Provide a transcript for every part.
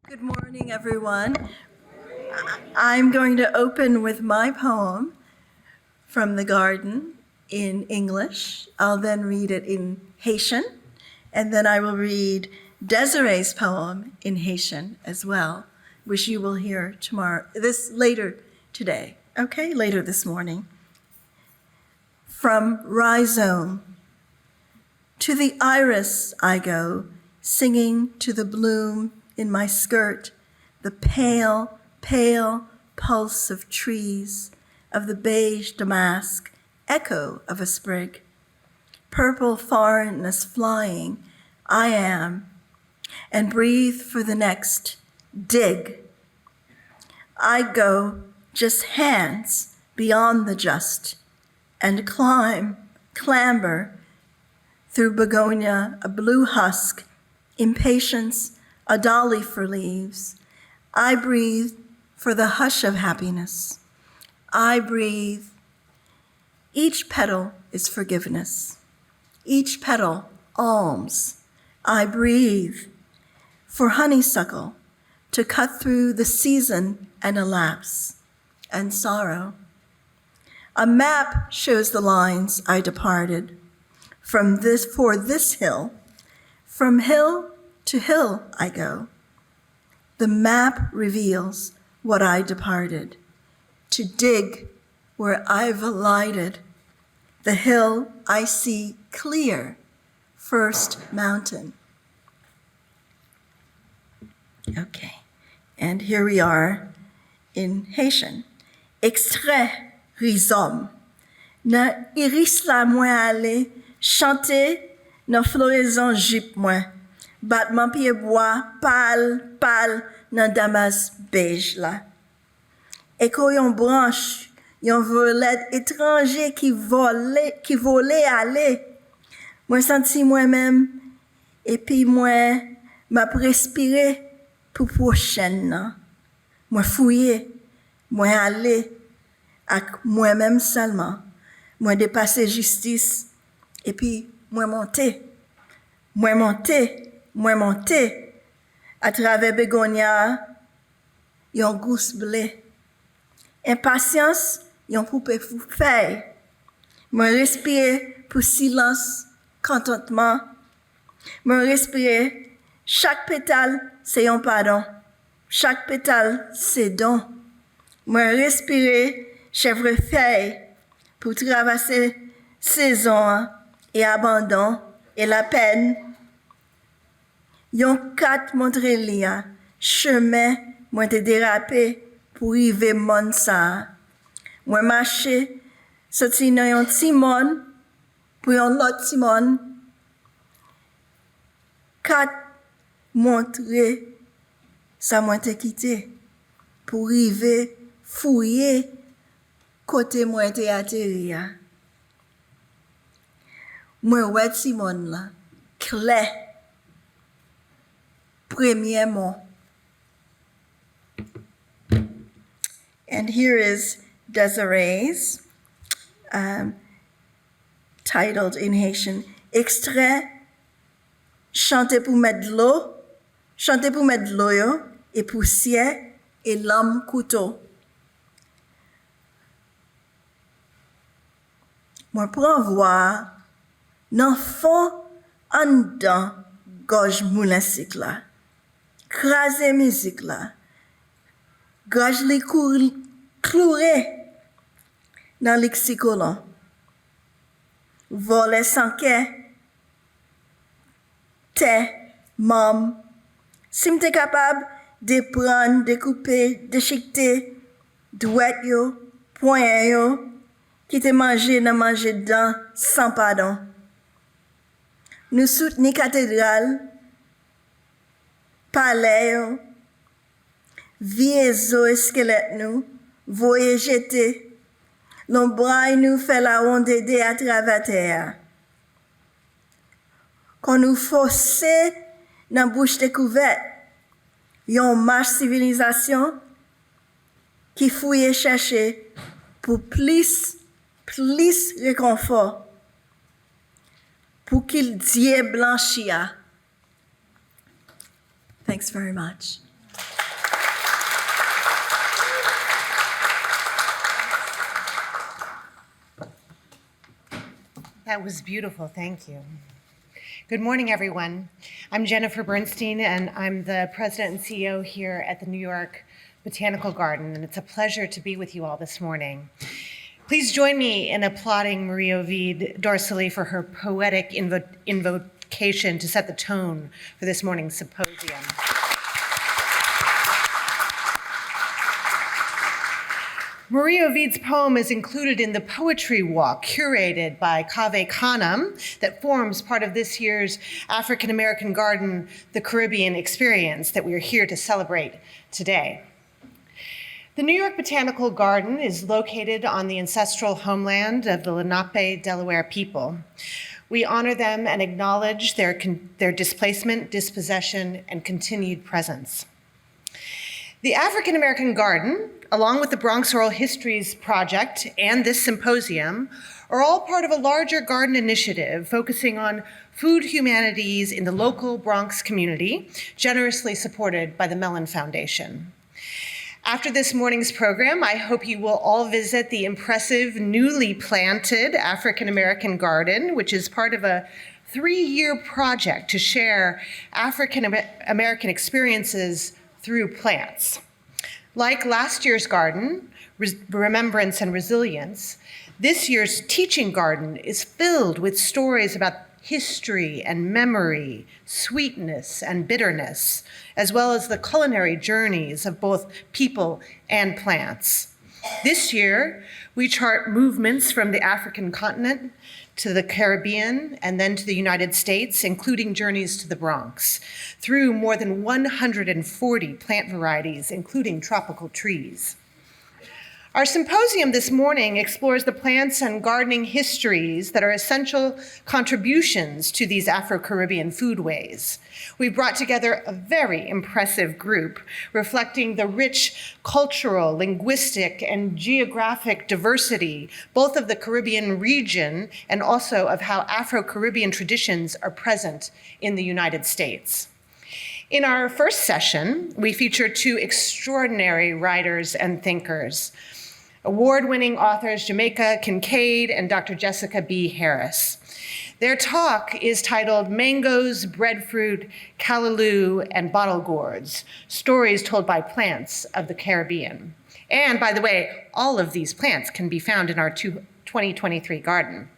Good morning, everyone. I'm going to open with my poem from the garden in English. I'll then read it in Haitian, and then I will read Desiree's poem in Haitian as well, which you will hear later today, okay? Later this morning. From Rhizome. To the iris I go, singing to the bloom in my skirt, the pale, pale pulse of trees, of the beige damask, echo of a sprig. Purple foreignness flying, I am, and breathe for the next, dig. I go just hands beyond the just, and clamber through begonia, a blue husk, impatience, a dolly for leaves. I breathe for the hush of happiness. I breathe. Each petal is forgiveness. Each petal, alms. I breathe for honeysuckle to cut through the season and elapse, and sorrow. A map shows the lines I departed for this hill. From hill to hill I go. The map reveals what I departed, to dig where I've alighted. The hill I see clear, first mountain. Okay, and here we are in Haitian. Extrait Rhizome. Na iris la mwen ale, chante nan floraison jupe mwen. Battement pied bois, pâle, nan damas beige la. Eko yon branche, yon volet étranger qui volait aller. Mwen senti moi-même, et puis mwen m'a respiré pour prochaine nan. Mwen fouillé, mwen allé, ak moi-même seulement. Mwen dépassé justice, et puis mwen monté à travers bégonia, yon gousse blé. Impatience, yon poupée feuille. Mwen respiré pour silence, contentement. Mwen respiré, chaque pétale, c'est yon pardon. Chaque pétale, c'est don. Mwen respiré, chèvrefeuille, pour traverser saison et abandon et la peine. Yon kat montre lia, chemin mwen te dérapé pour rive mon sa. Mwen marché, soti nan yon timon, pour yon lot timon. Kat montre sa mwen te quitté pour rive fouiller côté mwen te atterri. Mwen wè timon la, clé. Premièrement. And here is Desiree's, titled in Haitian, Extrait, Chanter pour mettre de l'eau yo, et poussière et l'homme couteau. Moi prends voir, nan fond en dedans, gorge moulansik la. Krasé musique là, gorge li cloué dans lexicolon. Volé sans quai, mam. Si m'te capable de prendre, découper, déchiqueter, douette yo, point yo, qui te manger dedans sans pardon. Nous soutenons cathédrale, palais, vieux os et squelettes nous, voyez jeter, l'ombraille nous fait la ronde à travers terre. Quand nous forçons dans bouche découverte, yon marche civilisation qui fouille et cherche pour plus réconfort, pour qu'il die blanchia. Thanks very much. That was beautiful, thank you. Good morning, everyone. I'm Jennifer Bernstein, and I'm the president and CEO here at the New York Botanical Garden, and it's a pleasure to be with you all this morning. Please join me in applauding Marie Ovid Dorsey for her poetic invocation to set the tone for this morning's symposium. Marie Ovid's poem is included in the Poetry Walk, curated by Cave Canem, that forms part of this year's African American Garden, the Caribbean Experience that we are here to celebrate today. The New York Botanical Garden is located on the ancestral homeland of the Lenape Delaware people. We honor them and acknowledge their displacement, dispossession, and continued presence. The African American Garden, along with the Bronx Oral Histories Project and this symposium, are all part of a larger garden initiative focusing on food humanities in the local Bronx community, generously supported by the Mellon Foundation. After this morning's program, I hope you will all visit the impressive newly planted African American Garden, which is part of a 3-year project to share African American experiences through plants. Like last year's garden, Remembrance and Resilience, this year's teaching garden is filled with stories about history and memory, sweetness and bitterness, as well as the culinary journeys of both people and plants. This year, we chart movements from the African continent to the Caribbean and then to the United States, including journeys to the Bronx, through more than 140 plant varieties, including tropical trees. Our symposium this morning explores the plants and gardening histories that are essential contributions to these Afro-Caribbean foodways. We've brought together a very impressive group reflecting the rich cultural, linguistic, and geographic diversity, both of the Caribbean region and also of how Afro-Caribbean traditions are present in the United States. In our first session, we feature 2 extraordinary writers and thinkers, award-winning authors Jamaica Kincaid and Dr. Jessica B. Harris. Their talk is titled Mangoes, Breadfruit, Callaloo, and Bottle Gourds, Stories Told by Plants of the Caribbean. And by the way, all of these plants can be found in our 2023 garden.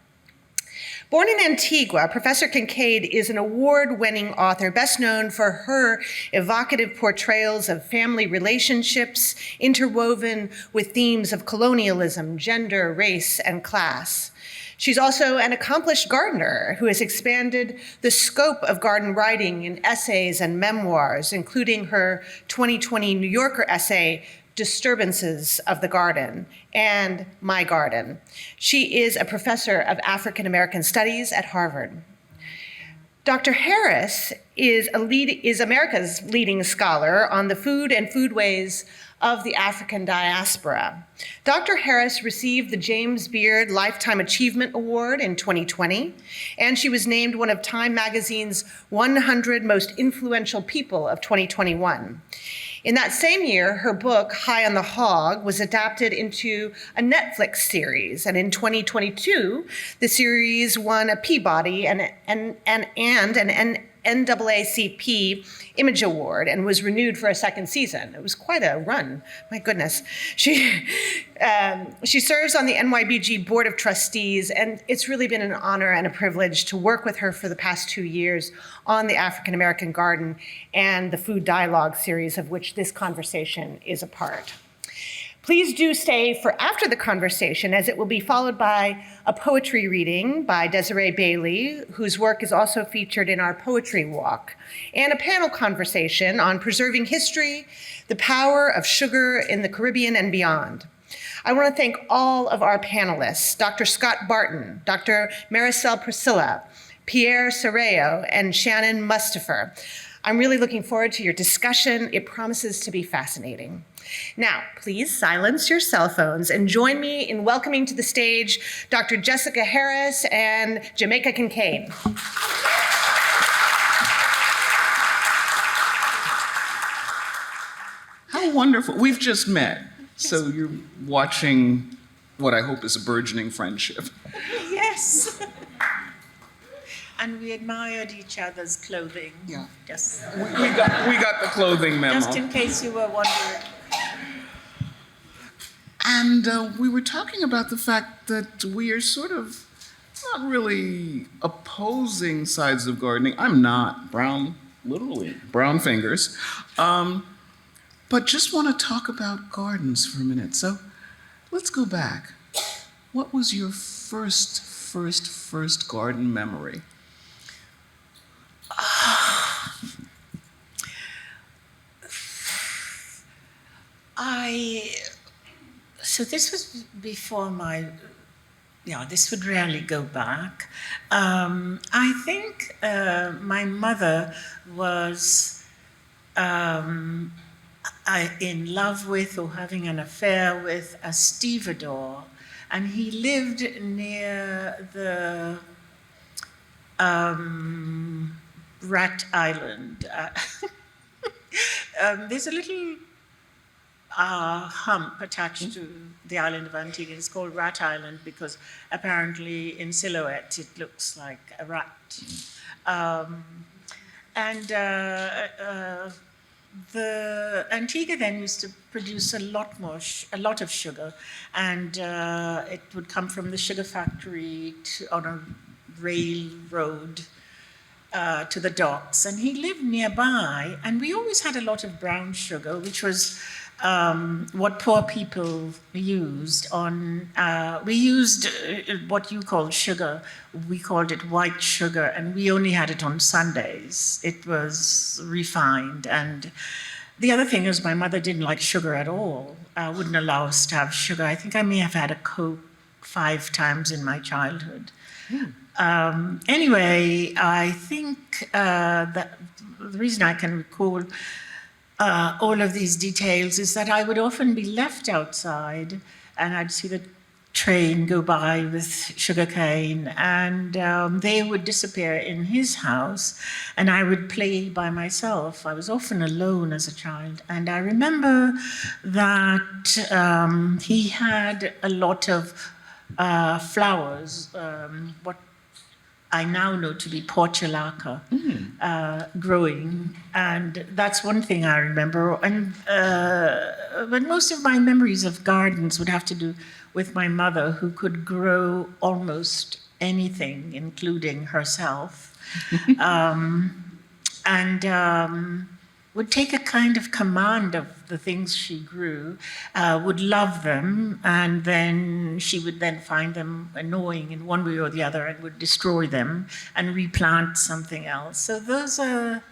Born in Antigua, Professor Kincaid is an award-winning author, best known for her evocative portrayals of family relationships interwoven with themes of colonialism, gender, race, and class. She's also an accomplished gardener who has expanded the scope of garden writing in essays and memoirs, including her 2020 New Yorker essay, Disturbances of the Garden, and My Garden. She is a professor of African American Studies at Harvard. Dr. Harris is America's leading scholar on the food and foodways of the African diaspora. Dr. Harris received the James Beard Lifetime Achievement Award in 2020, and she was named one of Time Magazine's 100 Most Influential People of 2021. In that same year, her book, High on the Hog, was adapted into a Netflix series. And in 2022, the series won a Peabody and an NAACP Image Award and was renewed for a second season. It was quite a run, my goodness. She serves on the NYBG Board of Trustees, and it's really been an honor and a privilege to work with her for the past 2 years on the African American Garden and the Food Dialogue series, of which this conversation is a part. Please do stay for after the conversation, as it will be followed by a poetry reading by Desiree Bailey, whose work is also featured in our Poetry Walk, and a panel conversation on preserving history, the power of sugar in the Caribbean and beyond. I want to thank all of our panelists, Dr. Scott Barton, Dr. Maricel Priscilla, Pierre Serrao, and Shannon Mustafer. I'm really looking forward to your discussion. It promises to be fascinating. Now, please silence your cell phones and join me in welcoming to the stage Dr. Jessica Harris and Jamaica Kincaid. How wonderful. We've just met, so you're watching what I hope is a burgeoning friendship. Yes. and we admired each other's clothing. Yeah. Just, We got the clothing memo. just in case you were wondering. And we were talking about the fact that we are sort of not really opposing sides of gardening. I'm not, literally, brown fingers. But just want to talk about gardens for a minute. So let's go back. What was your first garden memory? So this was before this would rarely go back. I think my mother was in love with or having an affair with a stevedore, and he lived near the Rat Island. There's a little hump attached to the island of Antigua. It's called Rat Island because apparently in silhouette it looks like a rat. The Antigua then used to produce a lot of sugar, and it would come from the sugar factory on a railroad to the docks, and he lived nearby, and we always had a lot of brown sugar, which was what poor people used on. We used what you called sugar. We called it white sugar, and we only had it on Sundays. It was refined, and the other thing is my mother didn't like sugar at all. Wouldn't allow us to have sugar. I think I may have had a Coke 5 times in my childhood. Anyway, I think that the reason I can recall all of these details is that I would often be left outside and I'd see the train go by with sugarcane, and they would disappear in his house, and I would play by myself. I was often alone as a child, and I remember that he had a lot of flowers, what I now know to be portulaca, growing, and that's one thing I remember. And but most of my memories of gardens would have to do with my mother, who could grow almost anything, including herself, and would take a kind of command of the things she grew, would love them, and then she would then find them annoying in one way or the other and would destroy them and replant something else. So those are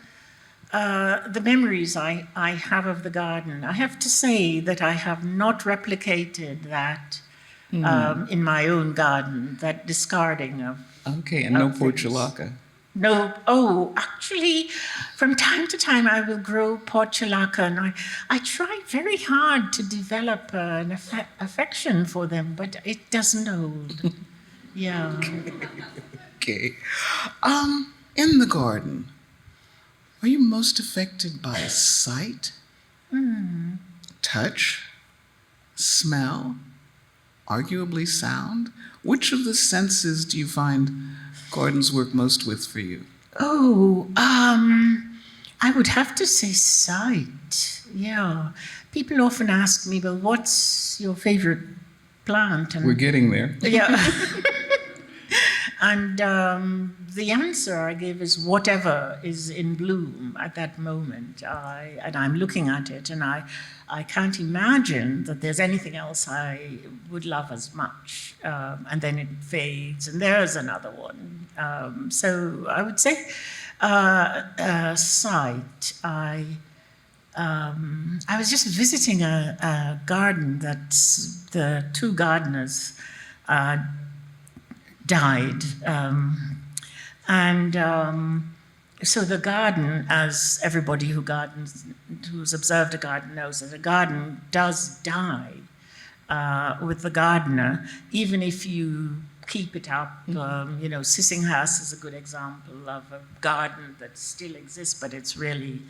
the memories I have of the garden. I have to say that I have not replicated that in my own garden, that discarding of. Okay, and no things. portulaca. No, actually, from time to time I will grow portulaca, and I try very hard to develop an affection for them, but it doesn't hold. Yeah. Okay. In the garden, are you most affected by sight, touch, smell, arguably sound? Which of the senses do you find gardens work most with for you? I would have to say sight. Yeah. People often ask me, well, what's your favorite plant? And We're getting there. yeah. And the answer I give is whatever is in bloom at that moment. And I'm looking at it, and I can't imagine that there's anything else I would love as much. And then it fades, and there's another one. So I would say sight. I was just visiting a garden that the 2 gardeners died. So the garden, as everybody who's observed a garden knows, that a garden does die with the gardener, even if you keep it up. Sissinghurst is a good example of a garden that still exists, but it's really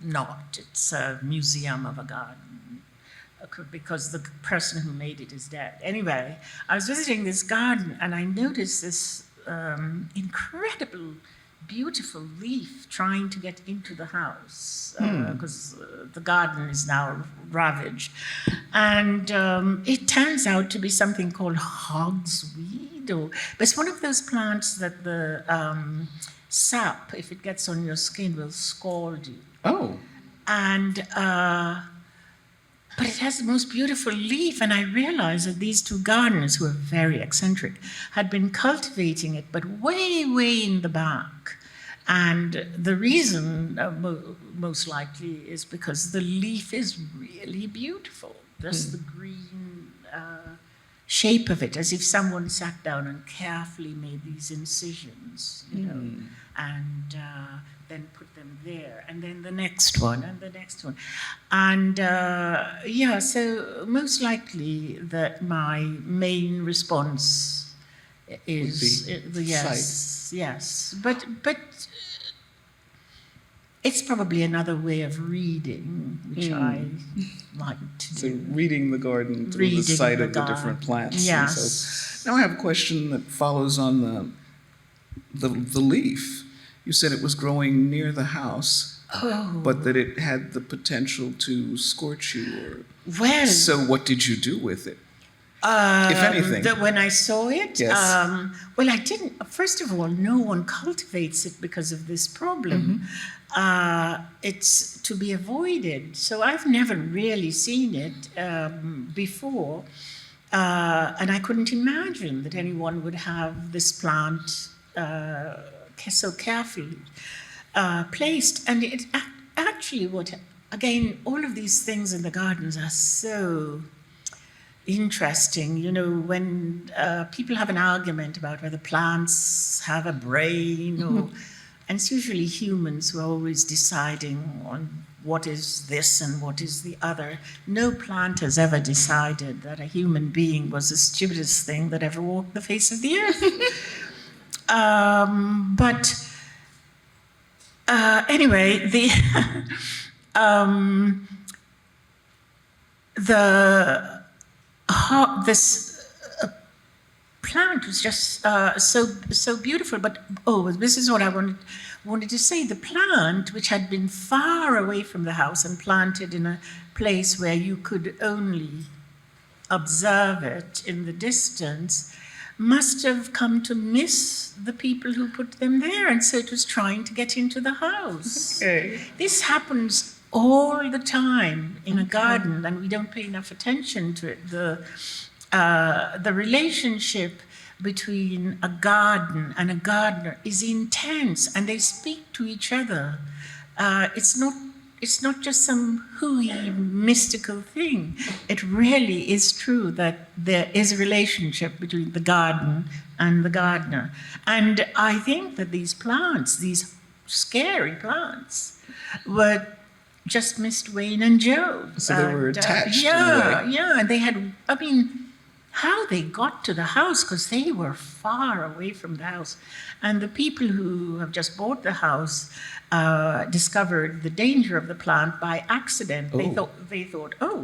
not. It's a museum of a garden, because the person who made it is dead. Anyway, I was visiting this garden and I noticed this incredible, beautiful leaf trying to get into the house because the garden is now ravaged. And it turns out to be something called hogsweed. But it's one of those plants that the sap, if it gets on your skin, will scald you. Oh, And but it has the most beautiful leaf, and I realized that these two gardeners, who are very eccentric, had been cultivating it, but way, way in the back. And the reason, most likely, is because the leaf is really beautiful. Just the green shape of it, as if someone sat down and carefully made these incisions, you know, and then put them there, and then the next one, and the next one. And yeah, so most likely that my main response is Would be yes, yes. But it's probably another way of reading, which I like to so do. reading the garden through Reading the sight the of the different garden. plants. And Yes. so now I have a question that follows on the leaf. You said it was growing near the house, but that it had the potential to scorch you. Well, So what did you do with it? If anything. When I saw it, Yes. well, I didn't. First of all, no one cultivates it because of this problem. It's to be avoided. So I've never really seen it before, and I couldn't imagine that anyone would have this plant so carefully placed. And it actually, again, all of these things in the gardens are so interesting. You know, when people have an argument about whether plants have a brain or, and it's usually humans who are always deciding on what is this and what is the other. No plant has ever decided that a human being was the stupidest thing that ever walked the face of the earth. But anyway, this plant was just so beautiful. But this is what I wanted to say. The plant, which had been far away from the house and planted in a place where you could only observe it in the distance, must have come to miss the people who put them there, and so it was trying to get into the house. Okay. This happens all the time in a garden, and we don't pay enough attention to it. The relationship between a garden and a gardener is intense, and they speak to each other. It's not just some hooey, mystical thing. It really is true that there is a relationship between the garden and the gardener. And I think that these plants, these scary plants, were just missed Wayne and Joe. So they were attached in a way. Yeah, and they had, I mean, how they got to the house, because they were far away from the house. And the people who have just bought the house discovered the danger of the plant by accident. Oh. They thought, oh,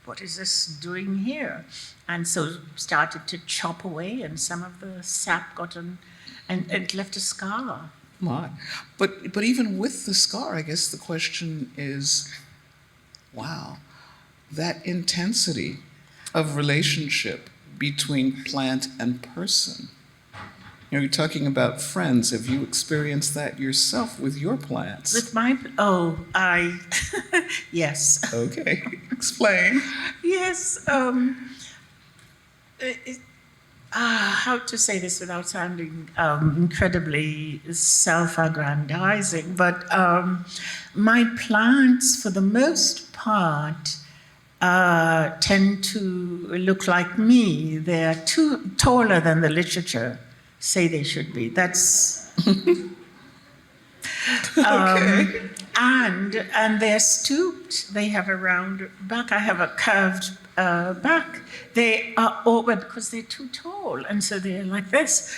what is this doing here? And so started to chop away, and some of the sap got on, and it left a scar. My. But even with the scar, I guess the question is, wow, that intensity of relationship between plant and person. You know, you're talking about friends. Have you experienced that yourself with your plants? With my, yes. Okay, explain. Yes. How to say this without sounding incredibly self-aggrandizing, but my plants, for the most part, tend to look like me. They're too taller than the literature say they should be. That's Okay. and they're stooped. They have a round back. I have a curved back. They are all, well, because they're too tall, and so they're like this.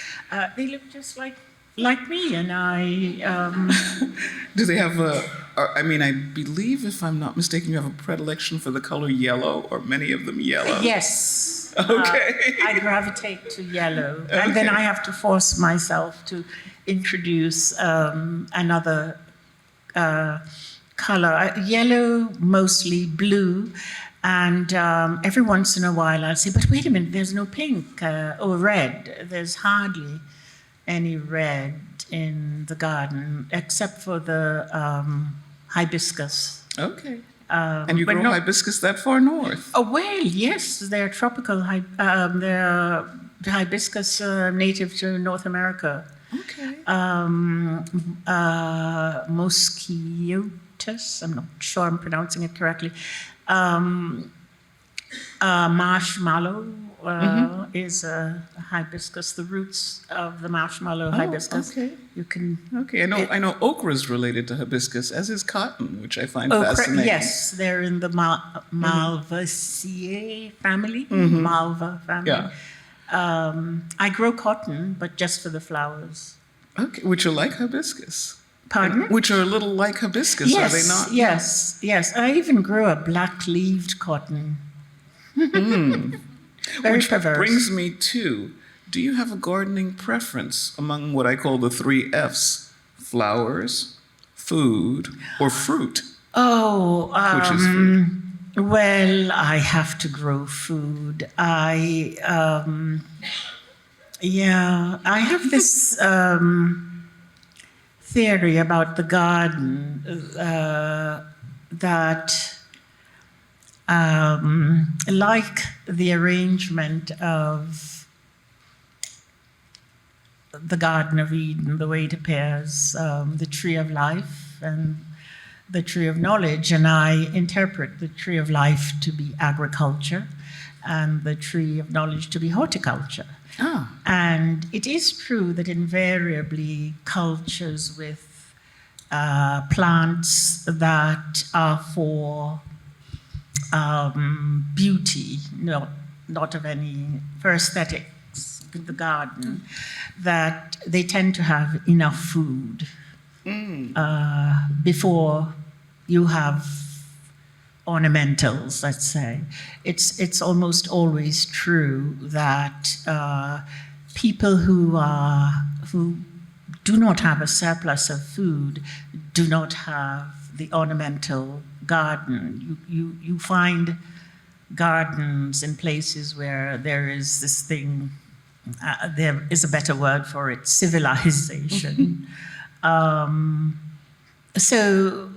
They look just like me, and I. Do they have I mean, I believe, if I'm not mistaken, you have a predilection for the color yellow, or many of them yellow. Yes. Okay. I gravitate to yellow. And then I have to force myself to introduce another color. Yellow, mostly blue. And every once in a while I'll say, but wait a minute, there's no pink or red. There's hardly any red in the garden, except for the hibiscus. Okay. And you but grow not- hibiscus that far north? Oh, well, yes, they're tropical. They're hibiscus native to North America. Okay. Mosquiotus, I'm not sure I'm pronouncing it correctly. Marshmallow is a hibiscus. The roots of the marshmallow hibiscus. okay. You can. Okay, I know okra is related to hibiscus, as is cotton, which I find Okra, fascinating. yes, they're in the Malvaceae family. Malva family. Yeah. I grow cotton, but just for the flowers. Okay, which are like hibiscus. Pardon? Which are a little like hibiscus, Yes, are they not? yes, yes. I even grew a black-leaved cotton. Very Which perverse. brings me to, do you have a gardening preference among what I call the 3 Fs? Flowers, food, or fruit? Oh, Which is food? well, I have to grow food. I have this theory about the garden that, like the arrangement of the Garden of Eden, the way it appears, the tree of life and the tree of knowledge, and I interpret the tree of life to be agriculture and the tree of knowledge to be horticulture. Ah, And it is true that invariably cultures with plants that are for beauty, not of any, for aesthetics in the garden, that they tend to have enough food before you have ornamentals, let's say. It's almost always true that people who do not have a surplus of food do not have the ornamental garden. You find gardens in places where there is this thing, there is a better word for it, civilization. So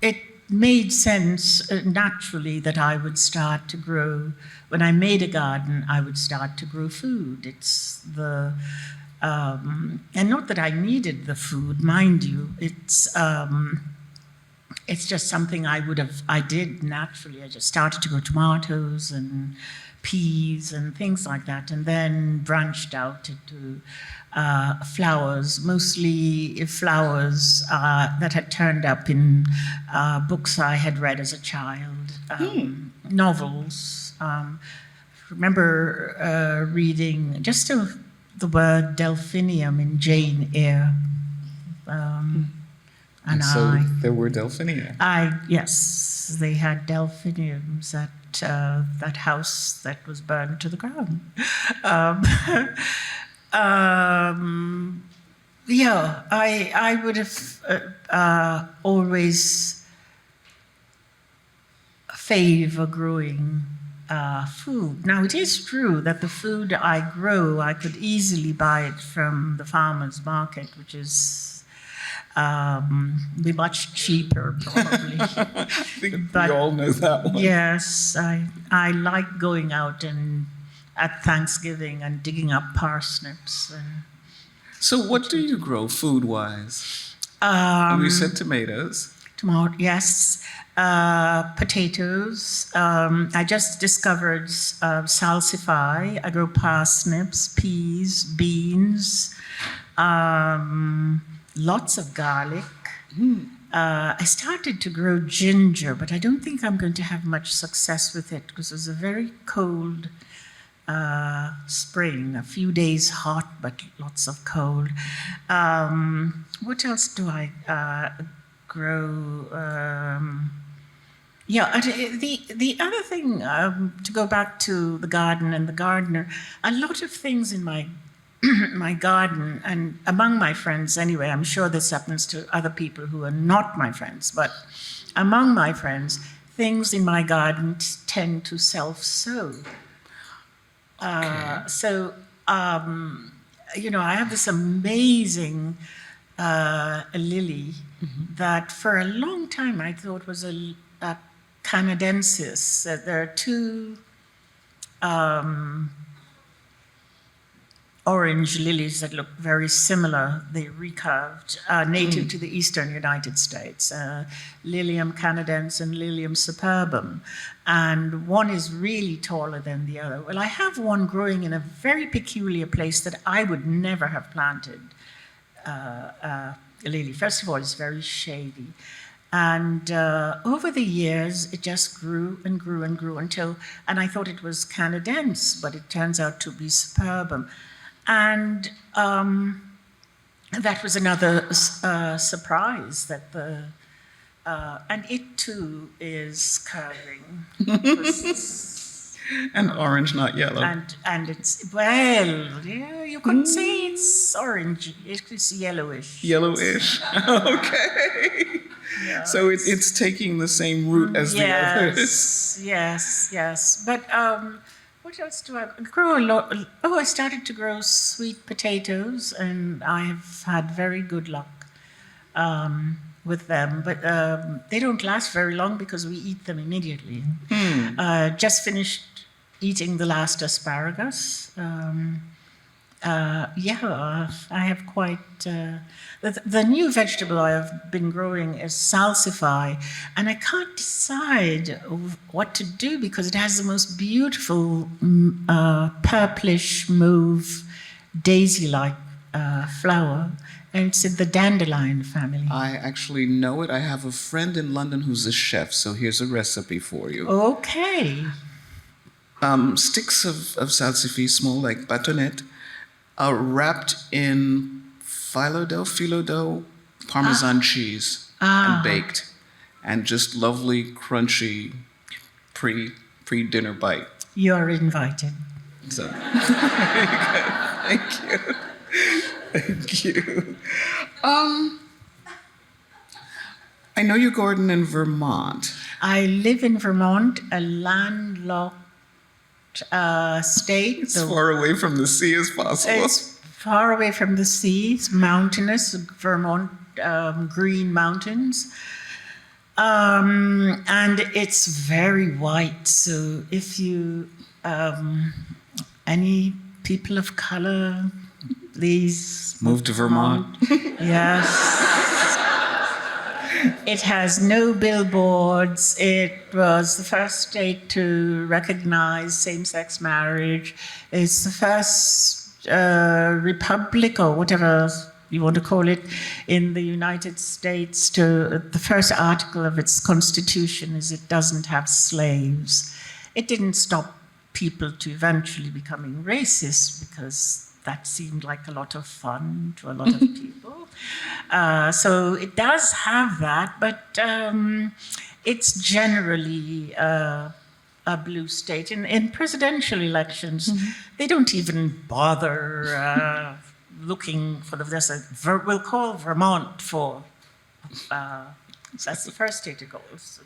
it made sense naturally that I would start to grow, when I made a garden, I would start to grow food. It's the, and not that I needed the food, mind you, it's just something I did naturally. I just started to grow tomatoes and peas and things like that, and then branched out into flowers, mostly flowers that had turned up in books I had read as a child, novels. Remember reading just the word delphinium in Jane Eyre. and so there were delphinia. Yes, they had delphiniums at that house that was burned to the ground. I would have always favor growing food. Now, it is true that the food I grow, I could easily buy it from the farmer's market, which is be much cheaper, probably. I think But- we all know that one. Yes, I like going out and at Thanksgiving and digging up parsnips. So what do you grow food-wise? You said tomatoes. Tomato, yes. Potatoes. I just discovered salsify. I grow parsnips, peas, beans, lots of garlic. I started to grow ginger, but I don't think I'm going to have much success with it because it was a very cold spring, a few days hot, but lots of cold. What else do I grow. Yeah, and the other thing, to go back to the garden and the gardener, a lot of things in my my garden and among my friends anyway, I'm sure this happens to other people who are not my friends, but among my friends, things in my garden tend to self-sow. So, you know, I have this amazing lily that for a long time I thought was a canadensis. There are two orange lilies that look very similar. They recurved, native to the eastern United States, Lilium canadense and Lilium superbum. And one is really taller than the other. Well, I have one growing in a very peculiar place that I would never have planted a lily. First of all, it's very shady. And over the years, it just grew and grew and grew until, and I thought it was canadense, but it turns out to be superbum. And that was another surprise that and it too is curving. And orange, not yellow. And it's, well, yeah, you could say it's orange. It's yellowish. Yellowish. Okay. Yeah. So it's taking the same route as the others. Yes. But what else do I grow? A lot. Oh, I started to grow sweet potatoes, and I have had very good luck with them. But they don't last very long because we eat them immediately. Just finished eating the last asparagus. Yeah, I have quite. The new vegetable I have been growing is salsify, and I can't decide what to do because it has the most beautiful purplish mauve daisy-like flower, and it's in the dandelion family. I actually know it. I have a friend in London who's a chef, so here's a recipe for you. Okay. Sticks of salsify, small like bâtonnet, wrapped in phyllo dough, Parmesan cheese, and baked, and just lovely, crunchy, pre-dinner bite. You're invited. So, thank you. Thank you. I know you garden in Vermont. I live in Vermont, a landlocked state. As far away from the sea as possible. It's far away from the sea. It's mountainous, Vermont, green mountains. And it's very white. So if you, any people of color, please Move to Vermont. Yes. It has no billboards. It was the first state to recognize same-sex marriage. It's the first republic, or whatever you want to call it, in the United States to, the first article of its constitution is it doesn't have slaves. It didn't stop people to eventually becoming racist because that seemed like a lot of fun to a lot of people. So it does have that, but it's generally a blue state. In presidential elections, they don't even bother looking for we'll call Vermont for, that's the first state it goes.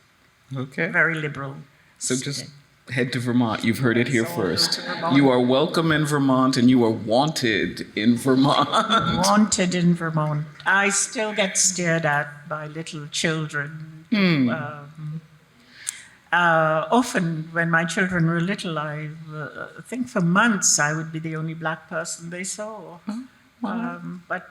Okay. Very liberal. So state. just head to Vermont. You've heard it here So, first. to Vermont. You are welcome in Vermont and you are wanted in Vermont. Wanted in Vermont. I still get stared at by little children. Often, when my children were little, I think for months I would be the only black person they saw. But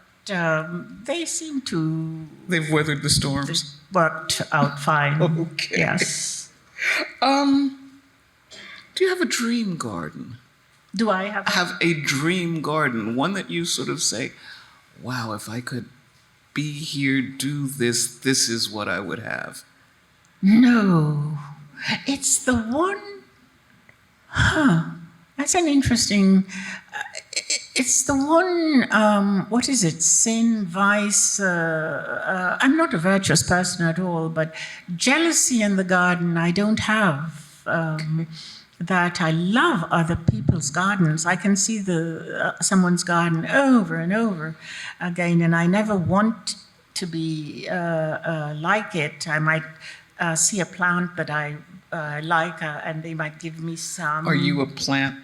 they seem to They've weathered the storms. worked out fine. Okay. Yes. Do you have a dream garden? Do I have? Have a dream garden, one that you sort of say, wow, if I could be here, do this, this is what I would have. No. It's the one. That's an interesting. It's the one, what is it? Sin, vice. I'm not a virtuous person at all, but jealousy in the garden I don't have. That I love other people's gardens. I can see someone's garden over and over again, and I never want to be like it. I might see a plant that I like, and they might give me some. Are you a plant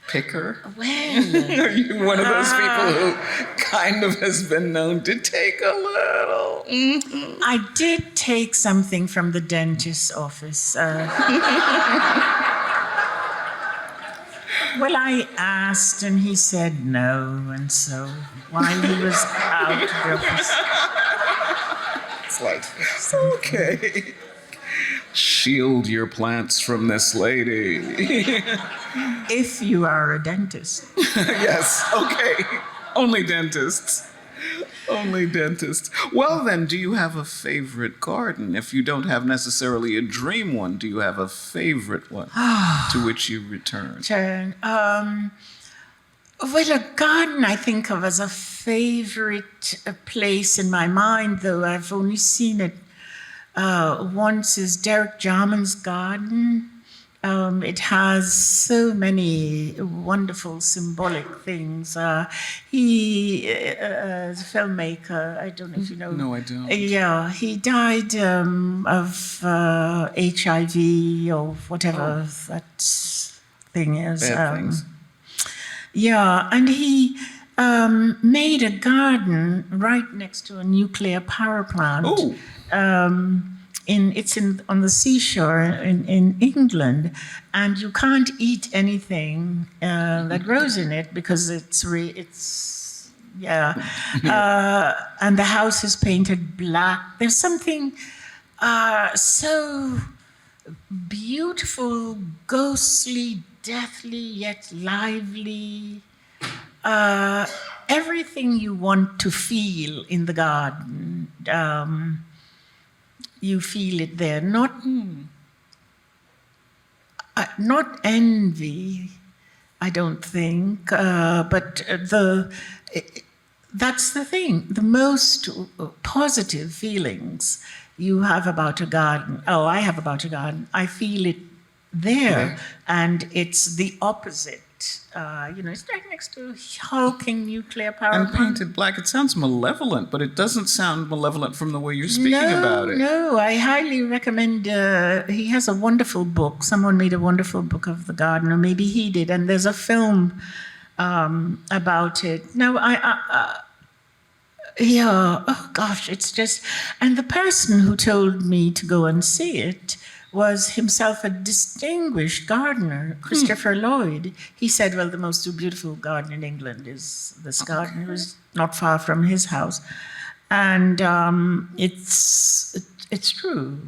picker? Well, Are you one of those people who kind of has been known to take a little? I did take something from the dentist's office. Well, I asked and he said no, and so while he was out of the office. It's like, okay. Shield your plants from this lady. If you are a dentist. Yes, okay. Only dentists. Only dentists. Well, then, do you have a favorite garden? If you don't have necessarily a dream one, do you have a favorite one to which you return? Well, a garden I think of as a favorite place in my mind, though I've only seen it once, is Derek Jarman's garden. It has so many wonderful symbolic things. He is a filmmaker. I don't know if you know. No, I don't. Yeah, he died of HIV or whatever that thing is. Bad things. Yeah, and he made a garden right next to a nuclear power plant. Oh. It's on the seashore in England, and you can't eat anything that grows in it because and the house is painted black. There's something so beautiful, ghostly, deathly, yet lively. Everything you want to feel in the garden. You feel it there, not envy, I don't think, but that's the thing. The most positive feelings you have about a garden. Oh, I have about a garden. I feel it there, and it's the opposite. It's right next to a hulking nuclear power And plant. painted black, it sounds malevolent, but it doesn't sound malevolent from the way you're speaking about it. No, I highly recommend. He has a wonderful book. Someone made a wonderful book of the garden, or maybe he did, and there's a film about it. No, oh gosh, it's just. And the person who told me to go and see it was himself a distinguished gardener, Christopher Lloyd. He said, well, the most beautiful garden in England is this garden. It was not far from his house. And it's true.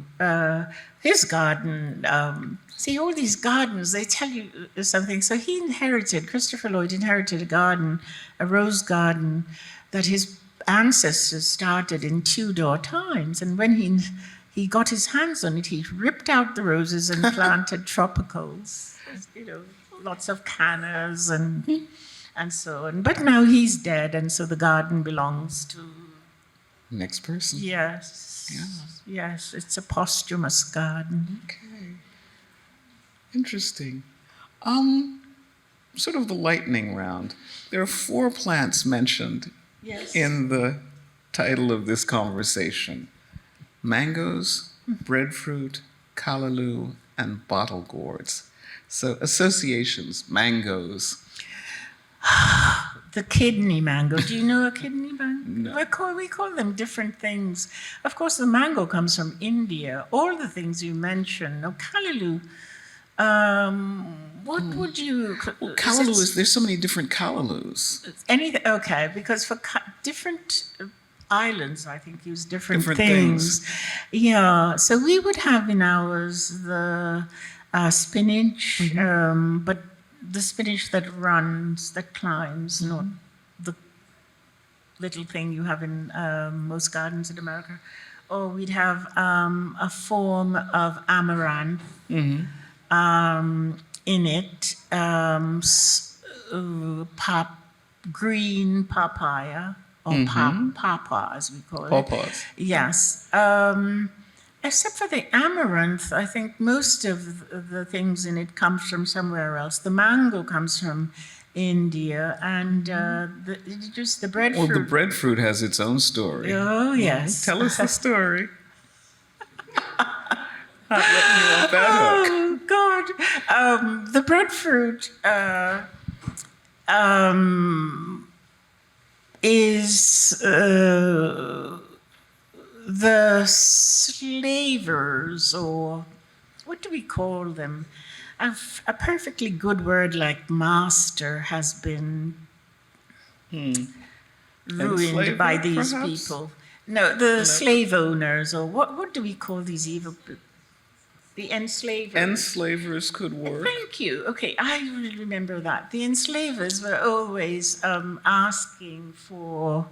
His garden, see, all these gardens, they tell you something. So Christopher Lloyd inherited a garden, a rose garden, that his ancestors started in Tudor times. And when he got his hands on it, he ripped out the roses and planted tropicals, lots of cannas and so on. But now he's dead, and so the garden belongs to... Next person. Yes. Yeah. Yes, it's a posthumous garden. Okay. Interesting. Sort of the lightning round. There are 4 plants mentioned Yes. in the title of this conversation. Mangoes, breadfruit, callaloo, and bottle gourds. So associations, mangoes. The kidney mango. Do you know a kidney mango? No. We call them different things. Of course, the mango comes from India. All the things you mentioned. Now, callaloo. What would you? Well, callaloo there's so many different callaloos. Anything? Okay, because for different islands, I think use different Different things. Yeah. So we would have in ours the spinach, but the spinach that runs, that climbs, not the little thing you have in most gardens in America. Or we'd have a form of amaranth in it, green papaya, or papa, as we call it. Pawpaws. Yes. Except for the amaranth, I think most of the things in it comes from somewhere else. The mango comes from India, and just the breadfruit. Well, the breadfruit has its own story. Oh, yes. Tell us the story. Not letting you off that hook. Oh, God. The breadfruit is the slavers, or what do we call them? A perfectly good word like master has been ruined Enslaver, by these perhaps? people. No, the slave owners, or what do we call these evil people? The enslavers. Enslavers could work. Thank you. Okay, I will remember that. The enslavers were always asking for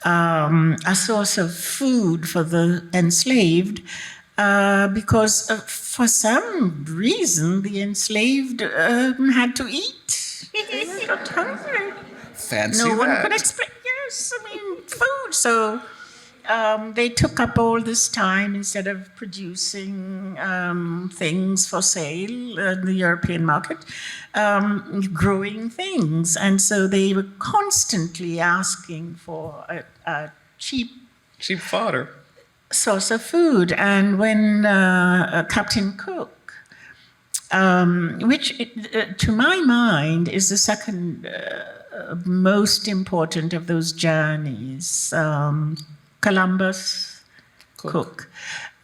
a source of food for the enslaved because for some reason the enslaved had to eat. They got hungry. Fancy No one that. could explain. Yes, I mean, food. So they took up all this time instead of producing things for sale in the European market, growing things. And so they were constantly asking for a cheap Cheap fodder. source of food. And when Captain Cook, which to my mind is the second most important of those journeys, Columbus, Cook.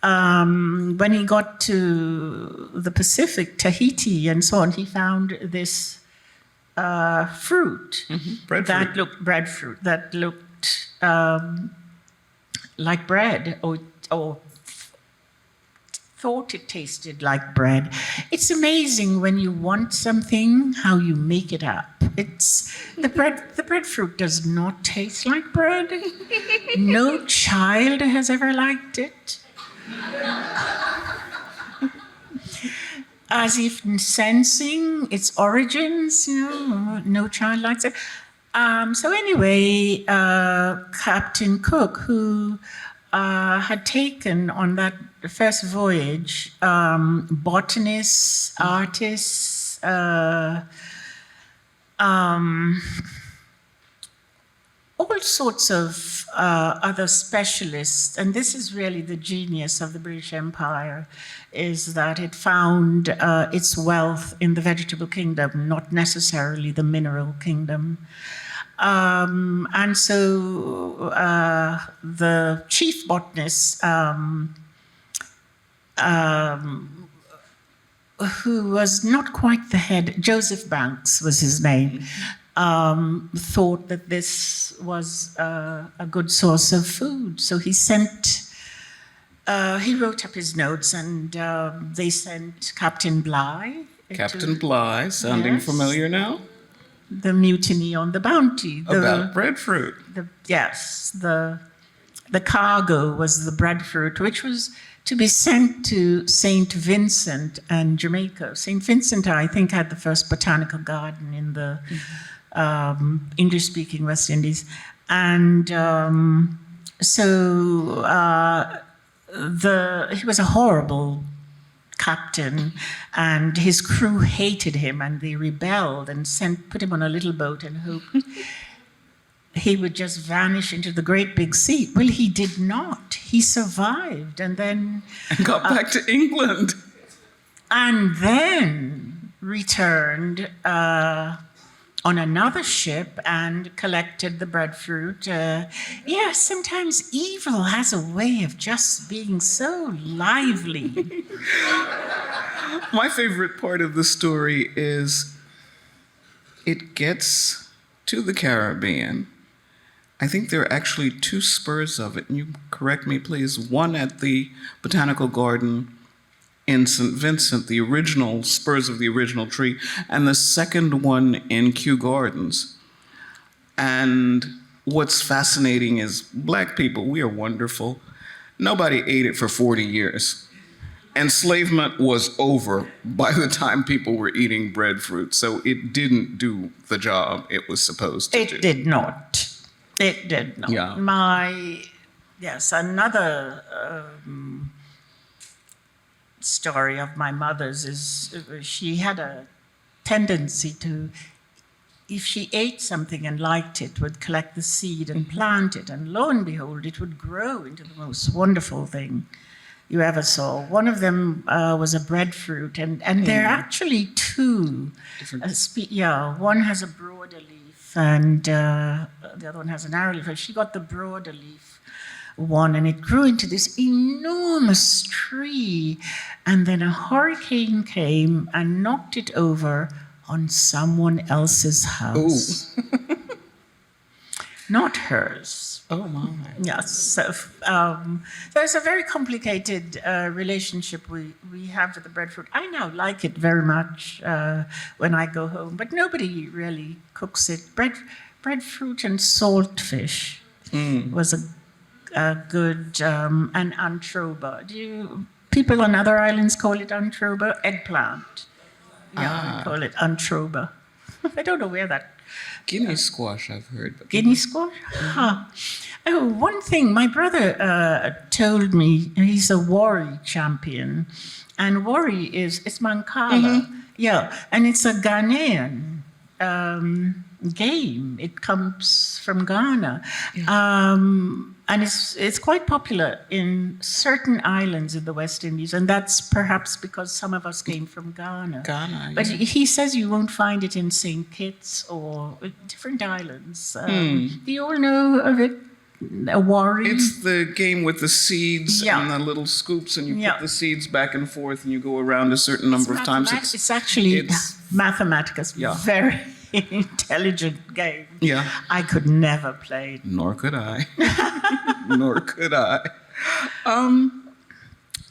When he got to the Pacific, Tahiti, and so on, he found this fruit Breadfruit. that looked like bread, or thought it tasted like bread. It's amazing when you want something how you make it up. It's the breadfruit does not taste like bread. No child has ever liked it. As if sensing its origins, no child likes it. So anyway, Captain Cook, who had taken on that first voyage botanists, artists, all sorts of other specialists, and this is really the genius of the British Empire, is that it found its wealth in the vegetable kingdom, not necessarily the mineral kingdom. And so the chief botanist, who was not quite the head, Joseph Banks was his name, thought that this was a good source of food. So he wrote up his notes, and they sent Captain Bligh. Captain Bligh, sounding Yes. familiar now? The mutiny on the Bounty. About breadfruit. The cargo was the breadfruit, which was to be sent to St. Vincent and Jamaica. St. Vincent, I think, had the first botanical garden in the English-speaking West Indies. And he was a horrible captain, and his crew hated him, and they rebelled and put him on a little boat and hoped he would just vanish into the great big sea. Well, he did not. He survived, and then Got back to England. and then returned on another ship and collected the breadfruit. Sometimes evil has a way of just being so lively. My favorite part of the story is it gets to the Caribbean. I think there are actually two spurs of it, and you correct me, please. One at the Botanical Garden in St. Vincent, the original spurs of the original tree, and the second one in Kew Gardens. And what's fascinating is Black people, we are wonderful. Nobody ate it for 40 years. enslavement was over by the time people were eating breadfruit, so it didn't do the job it was supposed to do. It did not. It did not. Yeah. Yes, another story of my mother's is she had a tendency to, if she ate something and liked it, would collect the seed and plant it, and lo and behold, it would grow into the most wonderful thing you ever saw. One of them was a breadfruit, and there are actually two. One has a broader leaf, and the other one has a narrow leaf. And she got the broader leaf one, and it grew into this enormous tree. And then a hurricane came and knocked it over on someone else's house. Not hers. Oh, my. Yes. So there's a very complicated relationship we have with the breadfruit. I now like it very much when I go home, but nobody really cooks it. Breadfruit and saltfish was a good, and antroba. People on other islands call it antroba? Eggplant. Yeah, we call it antroba. I don't know where that. Guinea squash, I've heard. But Guinea squash? Huh. Oh, one thing, my brother told me, he's a Wari champion, and Wari it's Mancala. Yeah, and it's a Ghanaian game. It comes from Ghana. And it's quite popular in certain islands in the West Indies, and that's perhaps because some of us came from Ghana. But he says you won't find it in St. Kitts or different islands. Do you all know of it? A Wari? It's the game with the seeds and the little scoops, and you put the seeds back and forth, and you go around a certain number of times. It's actually mathematicus. Very intelligent game. Yeah. I could never play it. Nor could I. Nor could I.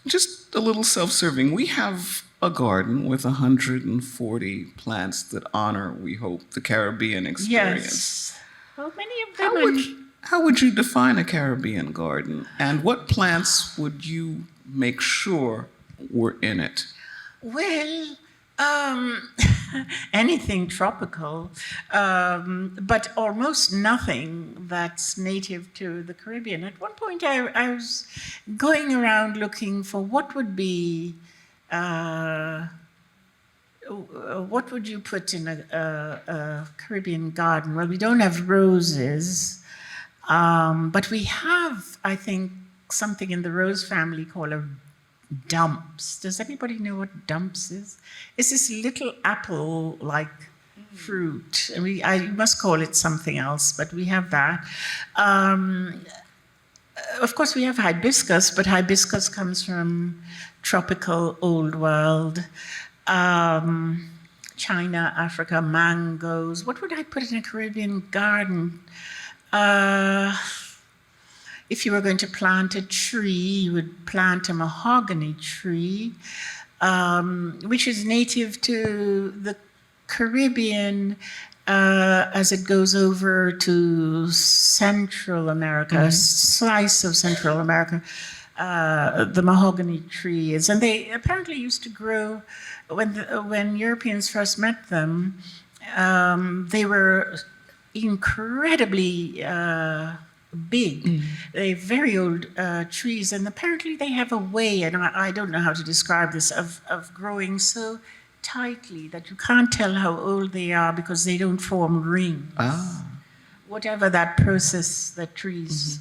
Just a little self-serving. We have a garden with 140 plants that honor, we hope, the Caribbean experience. Yes. Well, many of them How would you define a Caribbean garden? And what plants would you make sure were in it? Well, anything tropical, but almost nothing that's native to the Caribbean. At one point, I was going around looking for what would be, what would you put in a Caribbean garden? Well, we don't have roses, but we have, I think, something in the rose family called a dumps. Does anybody know what dumps is? It's this little apple-like fruit. I must call it something else, but we have that. Of course, we have hibiscus, but hibiscus comes from tropical Old World. China, Africa, mangoes. What would I put in a Caribbean garden? If you were going to plant a tree, you would plant a mahogany tree, which is native to the Caribbean as it goes over to Central America, a slice of Central America. The mahogany tree is, and they apparently used to grow when Europeans first met them. They were incredibly big. They're very old trees, and apparently they have a way, and I don't know how to describe this, of growing so tightly that you can't tell how old they are because they don't form rings. Whatever that process that trees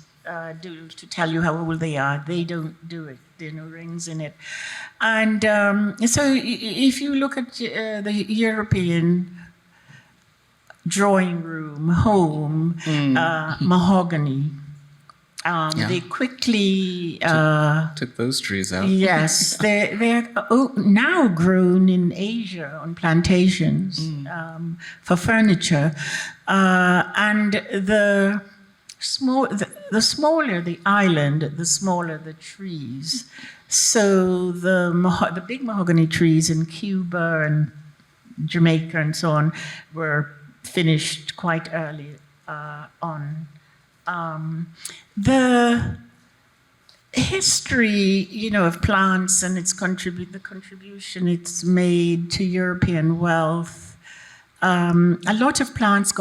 do to tell you how old they are, they don't do it. There are no rings in it. And so if you look at the European drawing room, home, mahogany. They quickly took those trees out. Yes, they're now grown in Asia on plantations for furniture, and the smaller the island, the smaller the trees. So the big mahogany trees in Cuba and Jamaica and so on were finished quite early on. history, of plants and the contribution it's made to European wealth. A lot of plants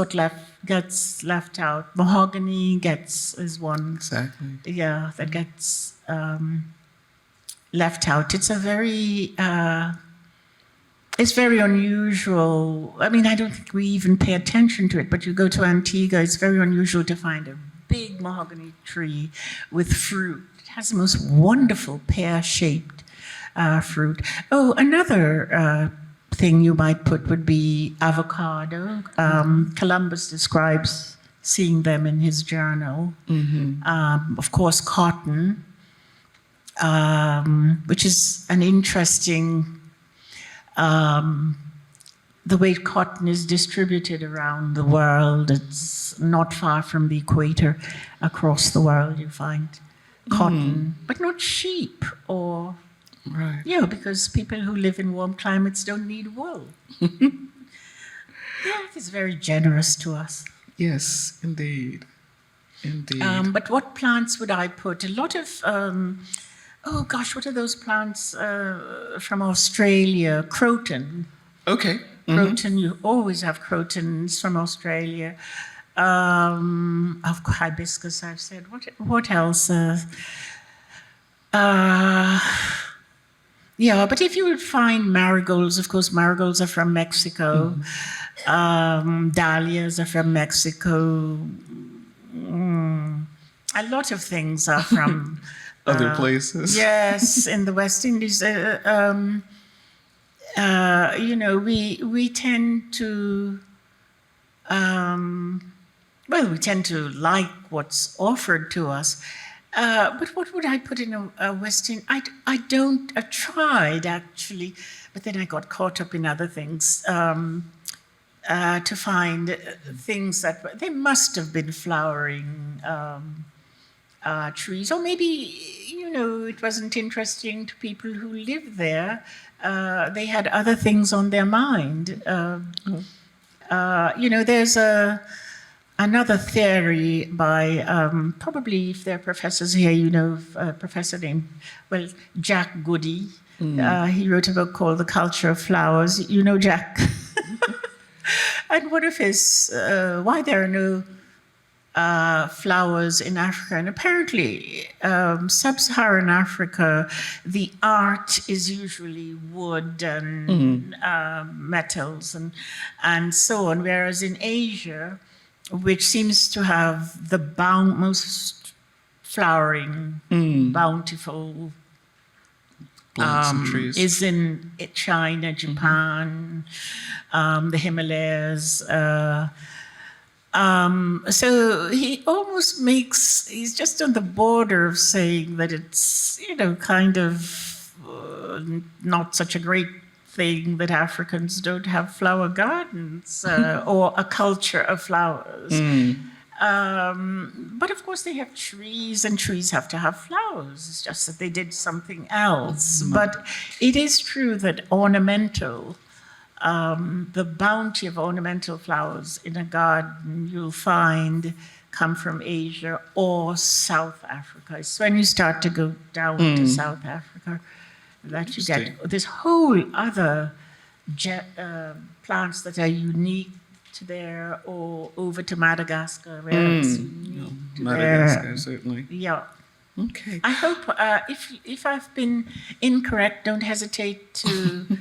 gets left out. Mahogany is one. Exactly. Yeah, that gets left out. It's very unusual. I mean, I don't think we even pay attention to it, but you go to Antigua, it's very unusual to find a big mahogany tree with fruit. It has the most wonderful pear-shaped fruit. Oh, another thing you might put would be avocado. Columbus describes seeing them in his journal. Of course, cotton, which is an interesting, the way cotton is distributed around the world. It's not far from the equator. Across the world you find cotton, but not sheep or, Right. because people who live in warm climates don't need wool. Yeah, it is very generous to us. Yes, indeed. Indeed. But what plants would I put? A lot of, what are those plants from Australia? Croton. Okay. Croton, you always have crotons from Australia. Of course, hibiscus, I've said. What else? But if you would find marigolds, of course, marigolds are from Mexico. Dahlias are from Mexico. A lot of things are from Other places. Yes, in the West Indies. We tend to, we tend to like what's offered to us. But what would I put in a West Indian? I tried actually, but then I got caught up in other things to find things that they must have been flowering trees, or maybe it wasn't interesting to people who lived there. They had other things on their mind. There's another theory by probably if there are professors here, a professor named Jack Goody. He wrote a book called The Culture of Flowers. You know Jack. And one of his why there are no flowers in Africa. And apparently, sub-Saharan Africa, the art is usually wood and metals and so on, whereas in Asia, which seems to have the most flowering, bountiful Plants and trees. is in China, Japan, the Himalayas. So he almost he's just on the border of saying that it's, kind of not such a great thing that Africans don't have flower gardens or a culture of flowers. But of course they have trees, and trees have to have flowers. It's just that they did something else. But it is true that the bounty of ornamental flowers in a garden you'll find come from Asia or South Africa. It's when you start to go down to South Africa that you get this whole other plants that are unique to there, or over to Madagascar where it's unique to Madagascar, there. certainly. Yeah. Okay. I hope if I've been incorrect, don't hesitate to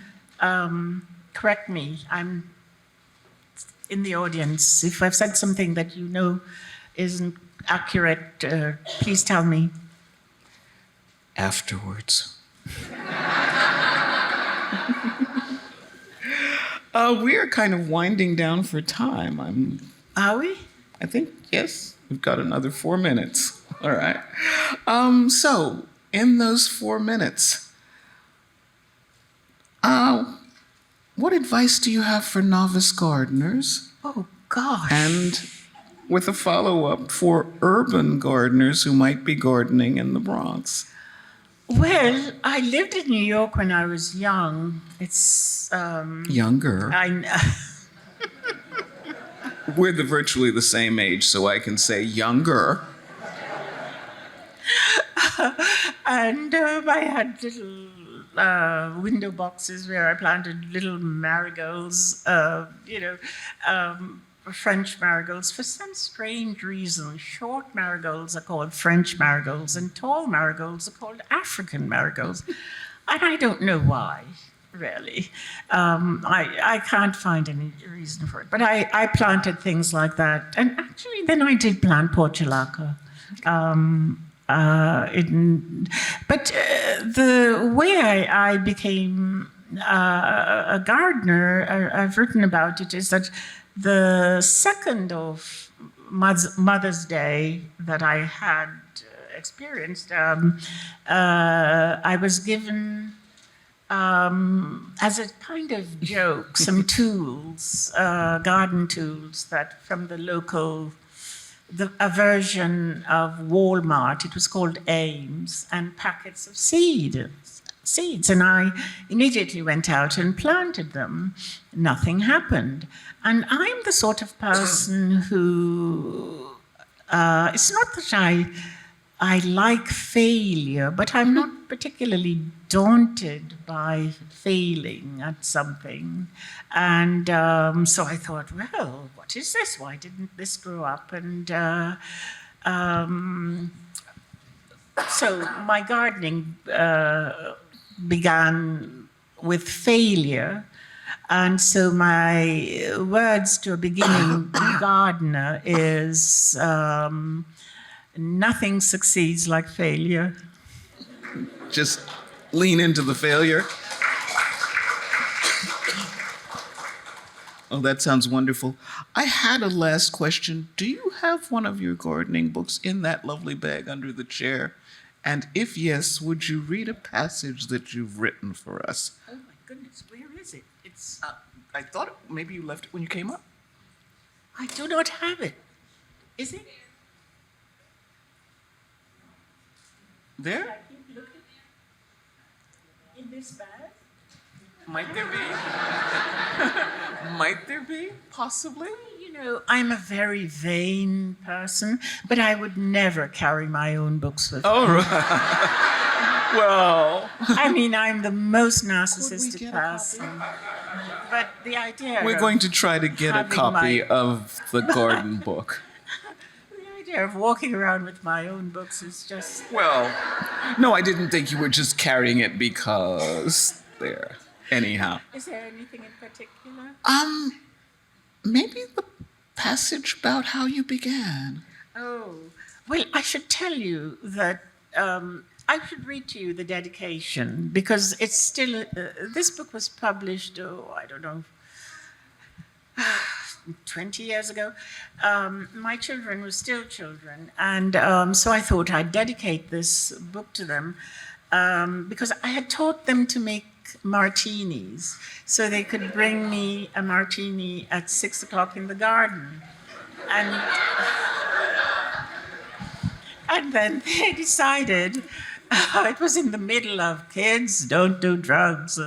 correct me. I'm in the audience. If I've said something that isn't accurate, please tell me. Afterwards. We are kind of winding down for time. Are we? I think, yes, we've got another 4 minutes. All right. So, in those 4 minutes, what advice do you have for novice gardeners? Oh, gosh. And with a follow-up for urban gardeners who might be gardening in the Bronx? Well, I lived in New York when I was young. It's Younger. I We're virtually the same age, so I can say younger. And I had little window boxes where I planted little marigolds, French marigolds. For some strange reason, short marigolds are called French marigolds and tall marigolds are called African marigolds. And I don't know why, really. I can't find any reason for it. But I planted things like that. And actually, then I did plant portulaca. The way I became a gardener, I've written about it, is that the second of Mother's Day that I had experienced, I was given, as a kind of joke, some tools, garden tools that from the local, a version of Walmart. It was called Ames, and packets of seeds. And I immediately went out and planted them. Nothing happened. And I'm the sort of person who, it's not that I like failure, but I'm not particularly daunted by failing at something. And so I thought, well, what is this? Why didn't this grow up? And so my gardening began with failure. And so my words to a beginning gardener is, nothing succeeds like failure. Just lean into the failure. Oh, that sounds wonderful. I had a last question. Do you have one of your gardening books in that lovely bag under the chair? And if yes, would you read a passage that you've written for us? Oh my goodness, where is it? It's. I thought maybe you left it when you came up. I do not have it. Is it? There? Keep looking. In this bag? Might there be? Might there be? Possibly? You know, I'm a very vain person, but I would never carry my own books with me. Oh, right. Well, I mean, I'm the most Could we narcissistic get a copy? person. But the idea we're of, going to try to get a having copy my- of the garden book. the idea of walking around with my own books is just. Well, no, I didn't think you were just carrying it because there. Anyhow. Is there anything in particular? Maybe the passage about how you began. Oh, well, I should tell you that I should read to you the dedication because it's still, this book was published, I don't know, 20 years ago. My children were still children, and so I thought I'd dedicate this book to them because I had taught them to make martinis, so they could bring me a martini at 6 o'clock in the garden. And then they decided, it was in the middle of kids, don't do drugs,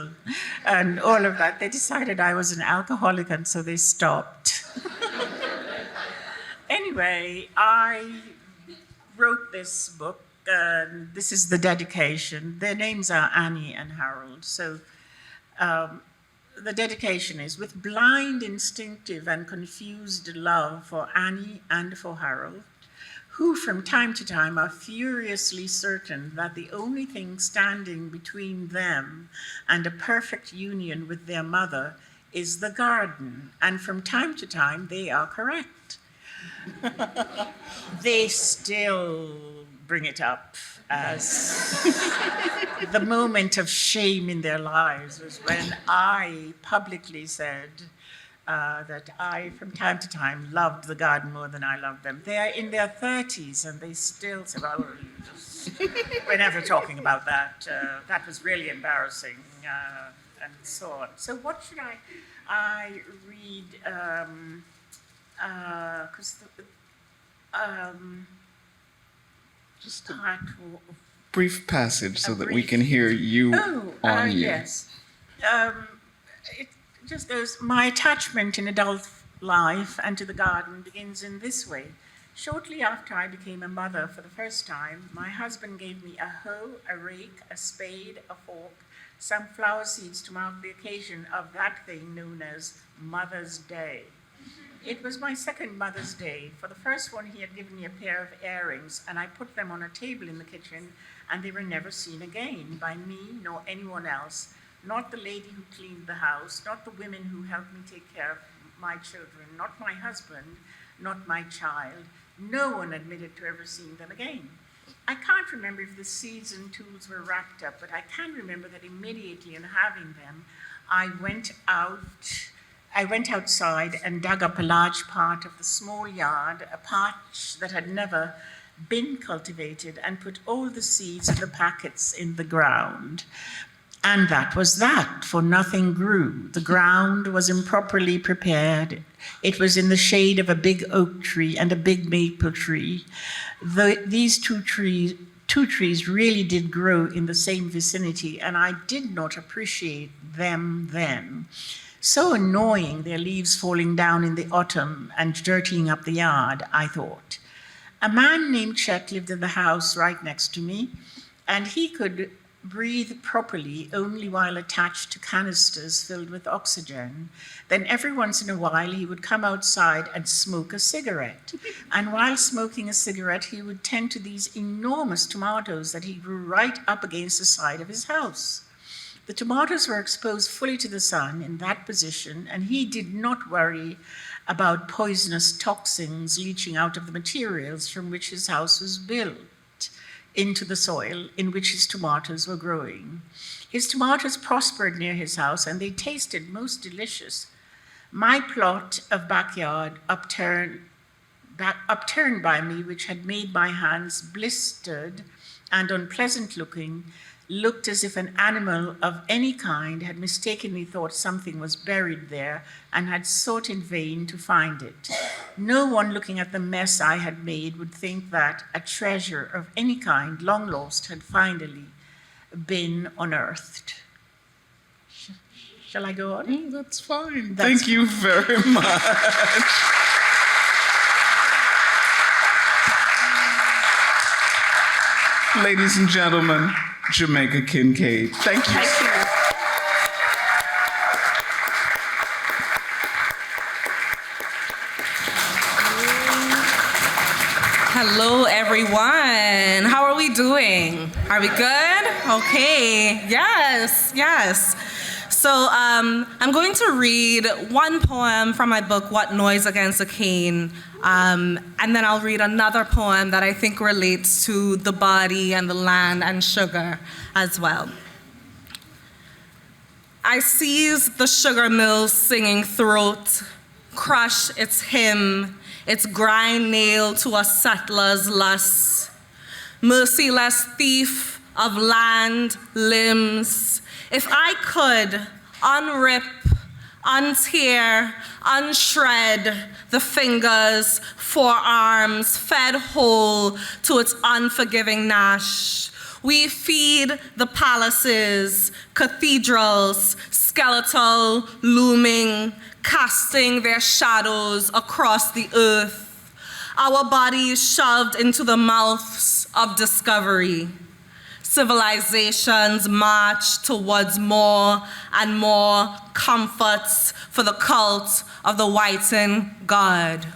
and all of that. They decided I was an alcoholic, and so they stopped. Anyway, I wrote this book. This is the dedication. Their names are Annie and Harold. So the dedication is, with blind, instinctive, and confused love for Annie and for Harold, who from time to time are furiously certain that the only thing standing between them and a perfect union with their mother is the garden, and from time to time they are correct. They still bring it up as the moment of shame in their lives was when I publicly said that I, from time to time, loved the garden more than I loved them. They are in their 30s and they still say, well, we're never talking about that. That was really embarrassing, and so on. So what should I read? Just a brief passage so that we can hear you on you. Yes. It just goes, my attachment in adult life and to the garden begins in this way. Shortly after I became a mother for the first time, my husband gave me a hoe, a rake, a spade, a fork, some flower seeds to mark the occasion of that thing known as Mother's Day. It was my second Mother's Day. For the first one, he had given me a pair of earrings, and I put them on a table in the kitchen, and they were never seen again by me nor anyone else, not the lady who cleaned the house, not the women who helped me take care of my children, not my husband, not my child. No one admitted to ever seeing them again. I can't remember if the seeds and tools were wrapped up, but I can remember that immediately on having them, I went outside and dug up a large part of the small yard, a patch that had never been cultivated, and put all the seeds of the packets in the ground. And that was that, for nothing grew. The ground was improperly prepared. It was in the shade of a big oak tree and a big maple tree. These two trees really did grow in the same vicinity, and I did not appreciate them then. So annoying, their leaves falling down in the autumn and dirtying up the yard, I thought. A man named Chet lived in the house right next to me, and he could breathe properly only while attached to canisters filled with oxygen. Then every once in a while he would come outside and smoke a cigarette. And while smoking a cigarette, he would tend to these enormous tomatoes that he grew right up against the side of his house. The tomatoes were exposed fully to the sun in that position, and he did not worry about poisonous toxins leaching out of the materials from which his house was built into the soil in which his tomatoes were growing. His tomatoes prospered near his house, and they tasted most delicious. My plot of backyard upturned by me, which had made my hands blistered and unpleasant looking, looked as if an animal of any kind had mistakenly thought something was buried there and had sought in vain to find it. No one looking at the mess I had made would think that a treasure of any kind, long lost, had finally been unearthed. Shall I go on? Oh, that's fine. Thank you very much. Ladies and gentlemen, Jamaica Kincaid. Thank you. Thank you. Hello, everyone. How are we doing? Are we good? Okay. Yes. So I'm going to read one poem from my book, What Noise Against a Cane, and then I'll read another poem that I think relates to the body and the land and sugar as well. I seize the sugar mill's singing throat, crush its hymn, its grind nail to a settler's lust, merciless thief of land, limbs. If I could unrip, untear, unshred the fingers, forearms, fed whole to its unforgiving gnash, we feed the palaces, cathedrals, skeletal, looming, casting their shadows across the earth, our bodies shoved into the mouths of discovery. Civilizations march towards more and more comforts for the cult of the whitened God.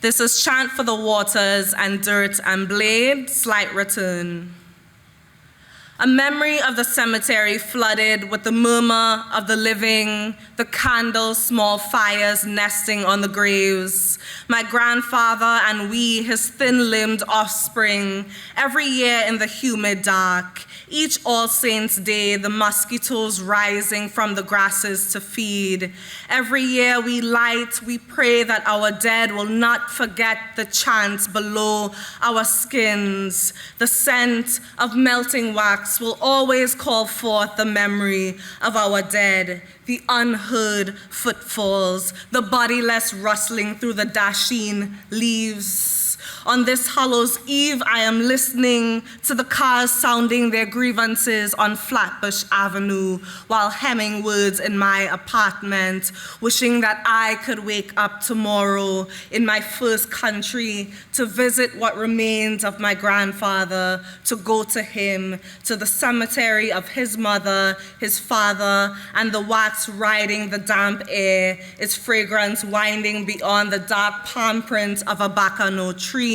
This is Chant for the Waters and Dirt and Blade, slight return. A memory of the cemetery flooded with the murmur of the living, the candles, small fires nesting on the graves. My grandfather and we, his thin-limbed offspring, every year in the humid dark, each All Saints' Day, the mosquitoes rising from the grasses to feed. Every year we light, we pray that our dead will not forget the chant below our skins. The scent of melting wax will always call forth the memory of our dead, the unheard footfalls, the bodiless rustling through the dashing leaves. On this Hallows Eve, I am listening to the cars sounding their grievances on Flatbush Avenue while hemming words in my apartment, wishing that I could wake up tomorrow in my first country to visit what remains of my grandfather, to go to him, to the cemetery of his mother, his father, and the wax riding the damp air, its fragrance winding beyond the dark palm print of a bacano tree.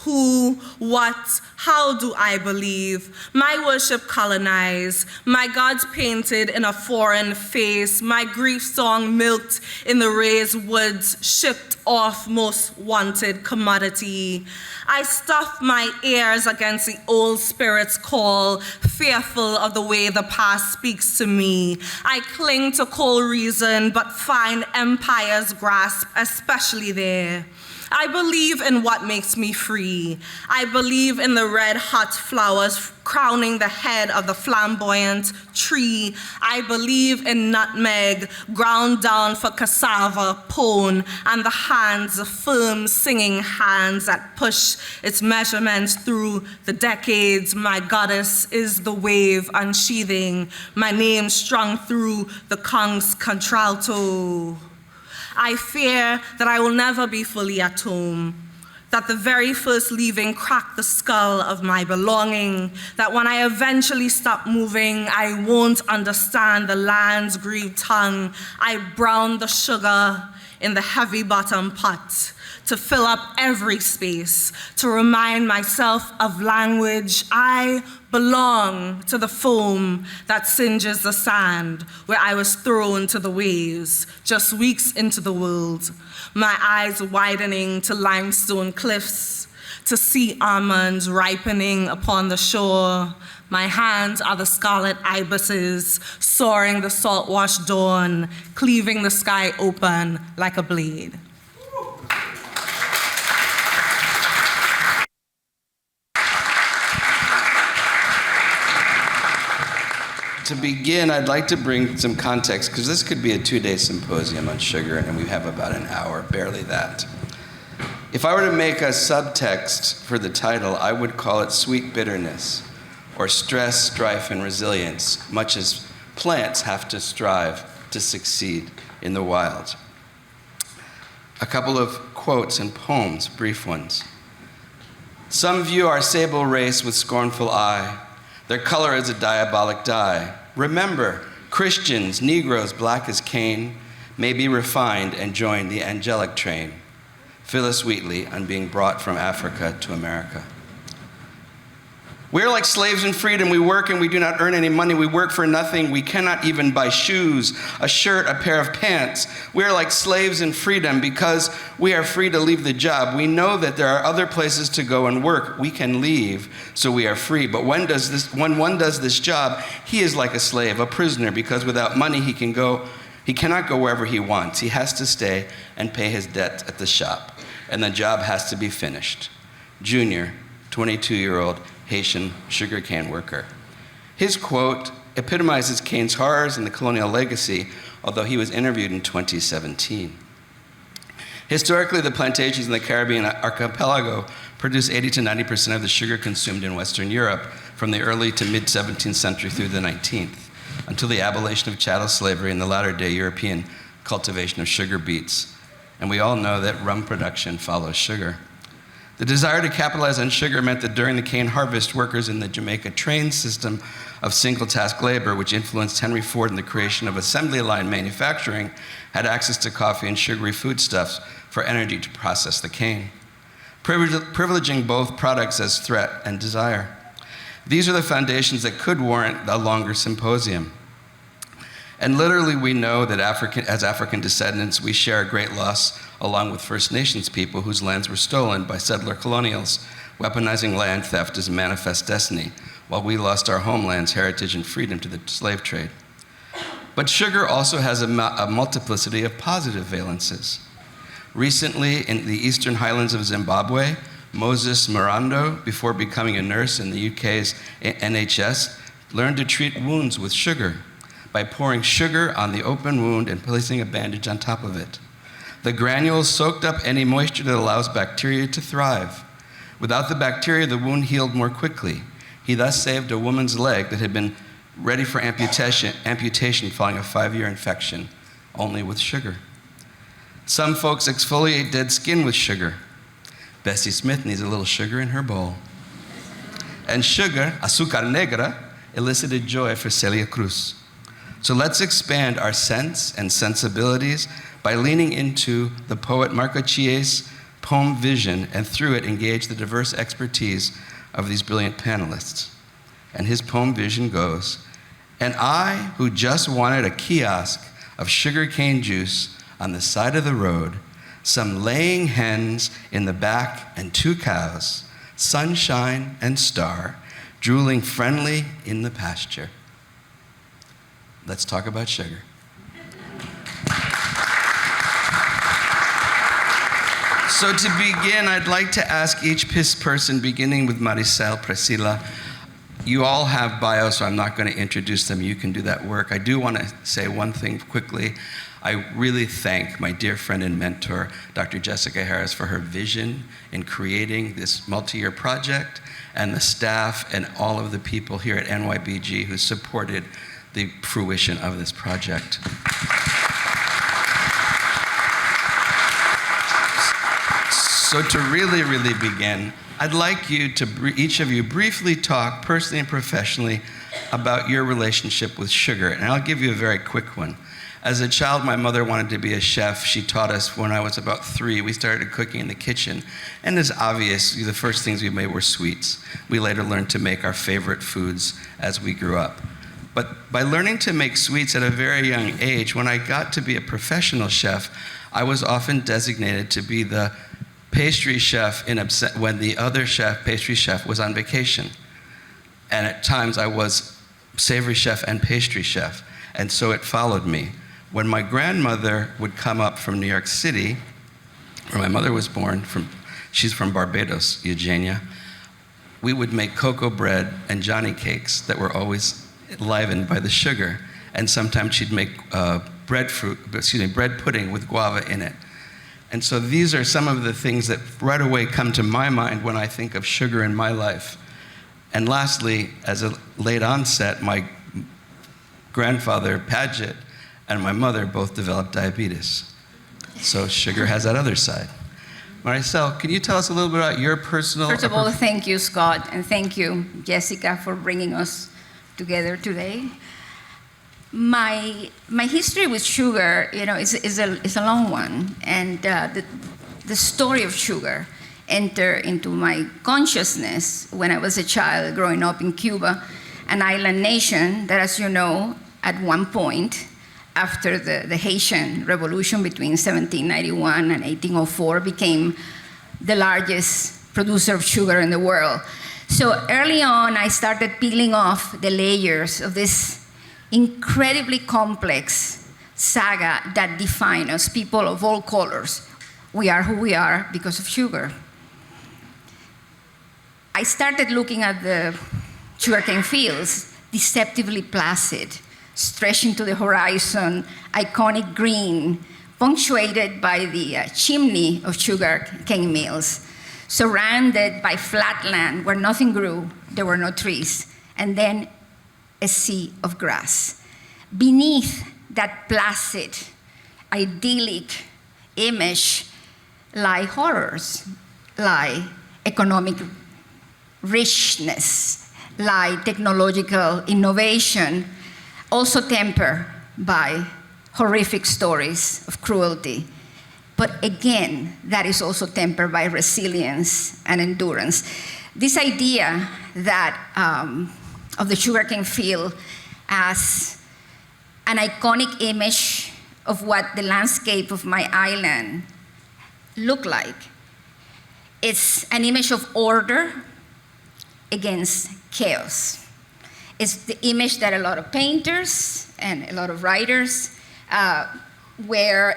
Who, what, how do I believe? My worship colonized, my gods painted in a foreign face, my grief song milked in the raised woods, shipped off most wanted commodity. I stuff my ears against the old spirit's call, fearful of the way the past speaks to me. I cling to cold reason, but find empire's grasp, especially there. I believe in what makes me free. I believe in the red hot flowers crowning the head of the flamboyant tree. I believe in nutmeg ground down for cassava, pone, and the hands, firm singing hands that push its measurements through the decades. My goddess is the wave unsheathing, my name strung through the conch's contralto. I fear that I will never be fully at home, that the very first leaving cracked the skull of my belonging, that when I eventually stop moving, I won't understand the land's grieved tongue. I brown the sugar in the heavy bottom pot to fill up every space, to remind myself of language. I belong to the foam that singes the sand where I was thrown to the waves just weeks into the world, my eyes widening to limestone cliffs, to sea almonds ripening upon the shore. My hands are the scarlet ibises, soaring the salt-washed dawn, cleaving the sky open like a blade. To begin, I'd like to bring some context, because this could be a 2-day symposium on sugar, and we have about an hour, barely that. If I were to make a subtext for the title, I would call it sweet bitterness, or stress, strife, and resilience, much as plants have to strive to succeed in the wild. A couple of quotes and poems, brief ones. Some view our sable race with scornful eye. Their color is a diabolic dye. Remember, Christians, Negroes, black as Cain, may be refined and join the angelic train. Phyllis Wheatley on being brought from Africa to America. We're like slaves in freedom. We work and we do not earn any money. We work for nothing. We cannot even buy shoes, a shirt, a pair of pants. We're like slaves in freedom because we are free to leave the job. We know that there are other places to go and work. We can leave, so we are free. But when one does this job, he is like a slave, a prisoner, because without money he cannot go wherever he wants. He has to stay and pay his debt at the shop, and the job has to be finished. Junior, 22-year-old Haitian sugarcane worker. His quote epitomizes Cain's horrors and the colonial legacy, although he was interviewed in 2017. Historically, the plantations in the Caribbean archipelago produce 80 to 90% of the sugar consumed in Western Europe from the early to mid-17th century through the 19th, until the abolition of chattel slavery and the latter-day European cultivation of sugar beets. And we all know that rum production follows sugar. The desire to capitalize on sugar meant that during the cane harvest, workers in the Jamaica train system of single-task labor, which influenced Henry Ford in the creation of assembly line manufacturing, had access to coffee and sugary foodstuffs for energy to process the cane, privileging both products as threat and desire. These are the foundations that could warrant a longer symposium. And literally, we know that as African descendants, we share a great loss along with First Nations people whose lands were stolen by settler colonials, weaponizing land theft as a manifest destiny, while we lost our homelands, heritage, and freedom to the slave trade. But sugar also has a multiplicity of positive valences. Recently, in the eastern highlands of Zimbabwe, Moses Mirando, before becoming a nurse in the UK's NHS, learned to treat wounds with sugar by pouring sugar on the open wound and placing a bandage on top of it. The granules soaked up any moisture that allows bacteria to thrive. Without the bacteria, the wound healed more quickly. He thus saved a woman's leg that had been ready for amputation following a 5-year infection, only with sugar. Some folks exfoliate dead skin with sugar. Bessie Smith needs a little sugar in her bowl. And sugar, azúcar negra, elicited joy for Celia Cruz. So let's expand our sense and sensibilities by leaning into the poet Marco Chie's poem vision, and through it engage the diverse expertise of these brilliant panelists. And his poem vision goes, and I, who just wanted a kiosk of sugarcane juice on the side of the road, some laying hens in the back and 2 cows, sunshine and star, drooling friendly in the pasture. Let's talk about sugar. So to begin, I'd like to ask each person, beginning with Maricel, Priscilla. You all have bios, so I'm not going to introduce them. You can do that work. I do want to say one thing quickly. I really thank my dear friend and mentor, Dr. Jessica Harris, for her vision in creating this multi-year project, and the staff and all of the people here at NYBG who supported the fruition of this project. So to really, really begin, I'd like you to, each of you, briefly talk personally and professionally about your relationship with sugar. And I'll give you a very quick one. As a child, my mother wanted to be a chef. She taught us when I was about 3. We started cooking in the kitchen. And it's obvious, the first things we made were sweets. We later learned to make our favorite foods as we grew up. But by learning to make sweets at a very young age, when I got to be a professional chef, I was often designated to be the pastry chef when the other pastry chef, was on vacation. And at times I was savory chef and pastry chef. And so it followed me. When my grandmother would come up from New York City, where my mother was born, she's from Barbados, Eugenia, we would make cocoa bread and Johnny cakes that were always enlivened by the sugar. And sometimes she'd make bread pudding with guava in it. And so these are some of the things that right away come to my mind when I think of sugar in my life. And lastly, as a late onset, my grandfather, Paget, and my mother both developed diabetes. So sugar has that other side. Maricel, can you tell us a little bit about your personal... First of all, thank you, Scott, and thank you, Jessica, for bringing us together today. My history with sugar, is a long one, and the story of sugar entered into my consciousness when I was a child growing up in Cuba, an island nation that, as you know, at one point, after the Haitian Revolution between 1791 and 1804, became the largest producer of sugar in the world. So early on, I started peeling off the layers of this incredibly complex saga that defines us, people of all colors. We are who we are because of sugar. I started looking at the sugarcane fields, deceptively placid, stretching to the horizon, iconic green, punctuated by the chimney of sugarcane mills, surrounded by flat land where nothing grew, there were no trees, and then a sea of grass. Beneath that placid, idyllic image lie horrors, lie economic richness, lie technological innovation, also tempered by horrific stories of cruelty. But again, that is also tempered by resilience and endurance. This idea that of the sugarcane field as an iconic image of what the landscape of my island looked like. It's an image of order against chaos. It's the image that a lot of painters and a lot of writers were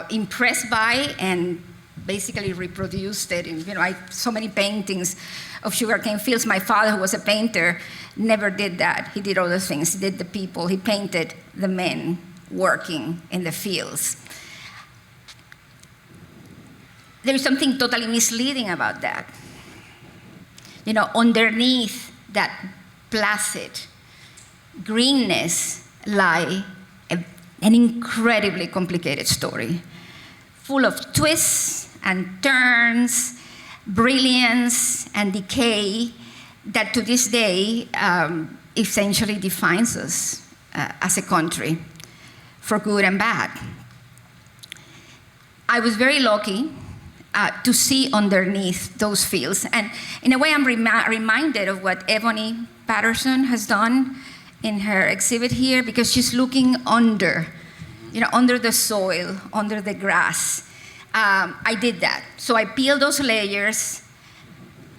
impressed by and basically reproduced it. And, I so many paintings of sugarcane fields. My father, who was a painter, never did that. He did other things. He did the people. He painted the men working in the fields. there is something totally misleading about that. You know, underneath that placid greenness lie an incredibly complicated story, full of twists and turns, brilliance and decay that to this day essentially defines us as a country, for good and bad. I was very lucky to see underneath those fields. And in a way, I'm reminded of what Ebony Patterson has done in her exhibit here, because she's looking under, under the soil, under the grass. I did that. So I peeled those layers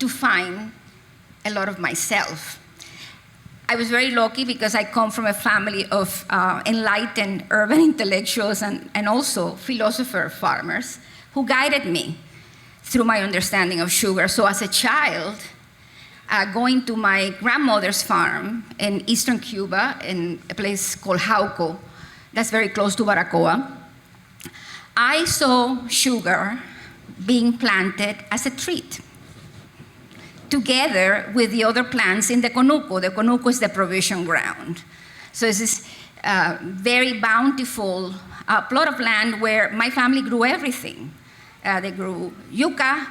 to find a lot of myself. I was very lucky because I come from a family of enlightened urban intellectuals and also philosopher farmers who guided me through my understanding of sugar. So as a child, going to my grandmother's farm in eastern Cuba, in a place called Jauco, that's very close to Baracoa, I saw sugar being planted as a treat, together with the other plants in the conuco. The conuco is the provision ground. So it's this very bountiful plot of land where my family grew everything. They grew yuca,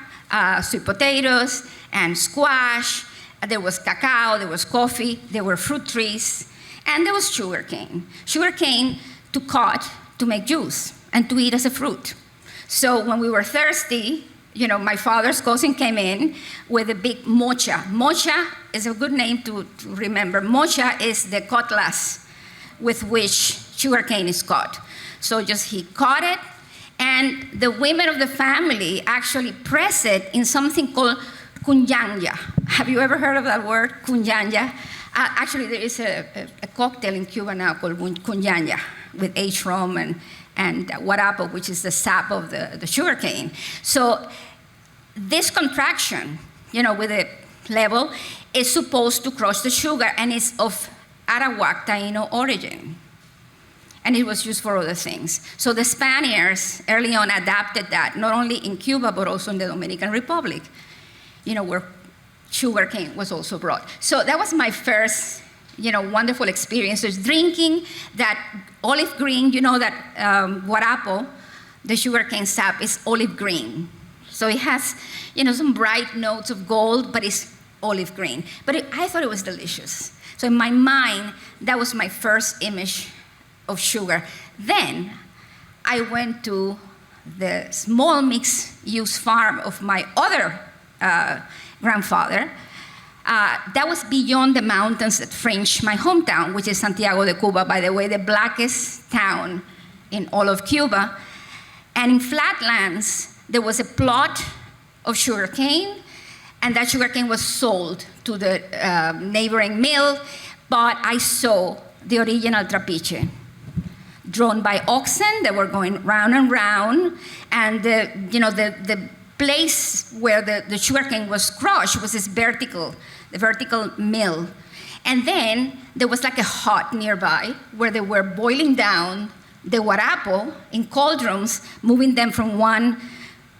sweet potatoes, and squash. There was cacao, there was coffee, there were fruit trees, and there was sugarcane. Sugarcane to cut to make juice and to eat as a fruit. So when we were thirsty, my father's cousin came in with a big mocha. Mocha is a good name to remember. Mocha is the cutlass with which sugarcane is cut. So he cut it, and the women of the family actually press it in something called cunyanya. Have you ever heard of that word, cunyanya? Actually, there is a cocktail in Cuba now called cunyanya with H rum and guarapo, which is the sap of the sugarcane. So this contraction, with a level, is supposed to crush the sugar, and it's of Arawak Taino origin. And it was used for other things. So the Spaniards early on adapted that, not only in Cuba, but also in the Dominican Republic, where sugarcane was also brought. So that was my first, wonderful experience. Just drinking that olive green, that guarapo, the sugarcane sap, is olive green. So it has, some bright notes of gold, but it's olive green. But I thought it was delicious. So in my mind, that was my first image of sugar. Then I went to the small mixed-use farm of my other grandfather. That was beyond the mountains that fringe my hometown, which is Santiago de Cuba, by the way, the blackest town in all of Cuba. And in flatlands, there was a plot of sugarcane, and that sugarcane was sold to the neighboring mill, but I saw the original trapiche, drawn by oxen that were going round and round, and the place where the sugarcane was crushed was this vertical mill. And then there was like a hut nearby where they were boiling down the guarapo in cauldrons, moving them from one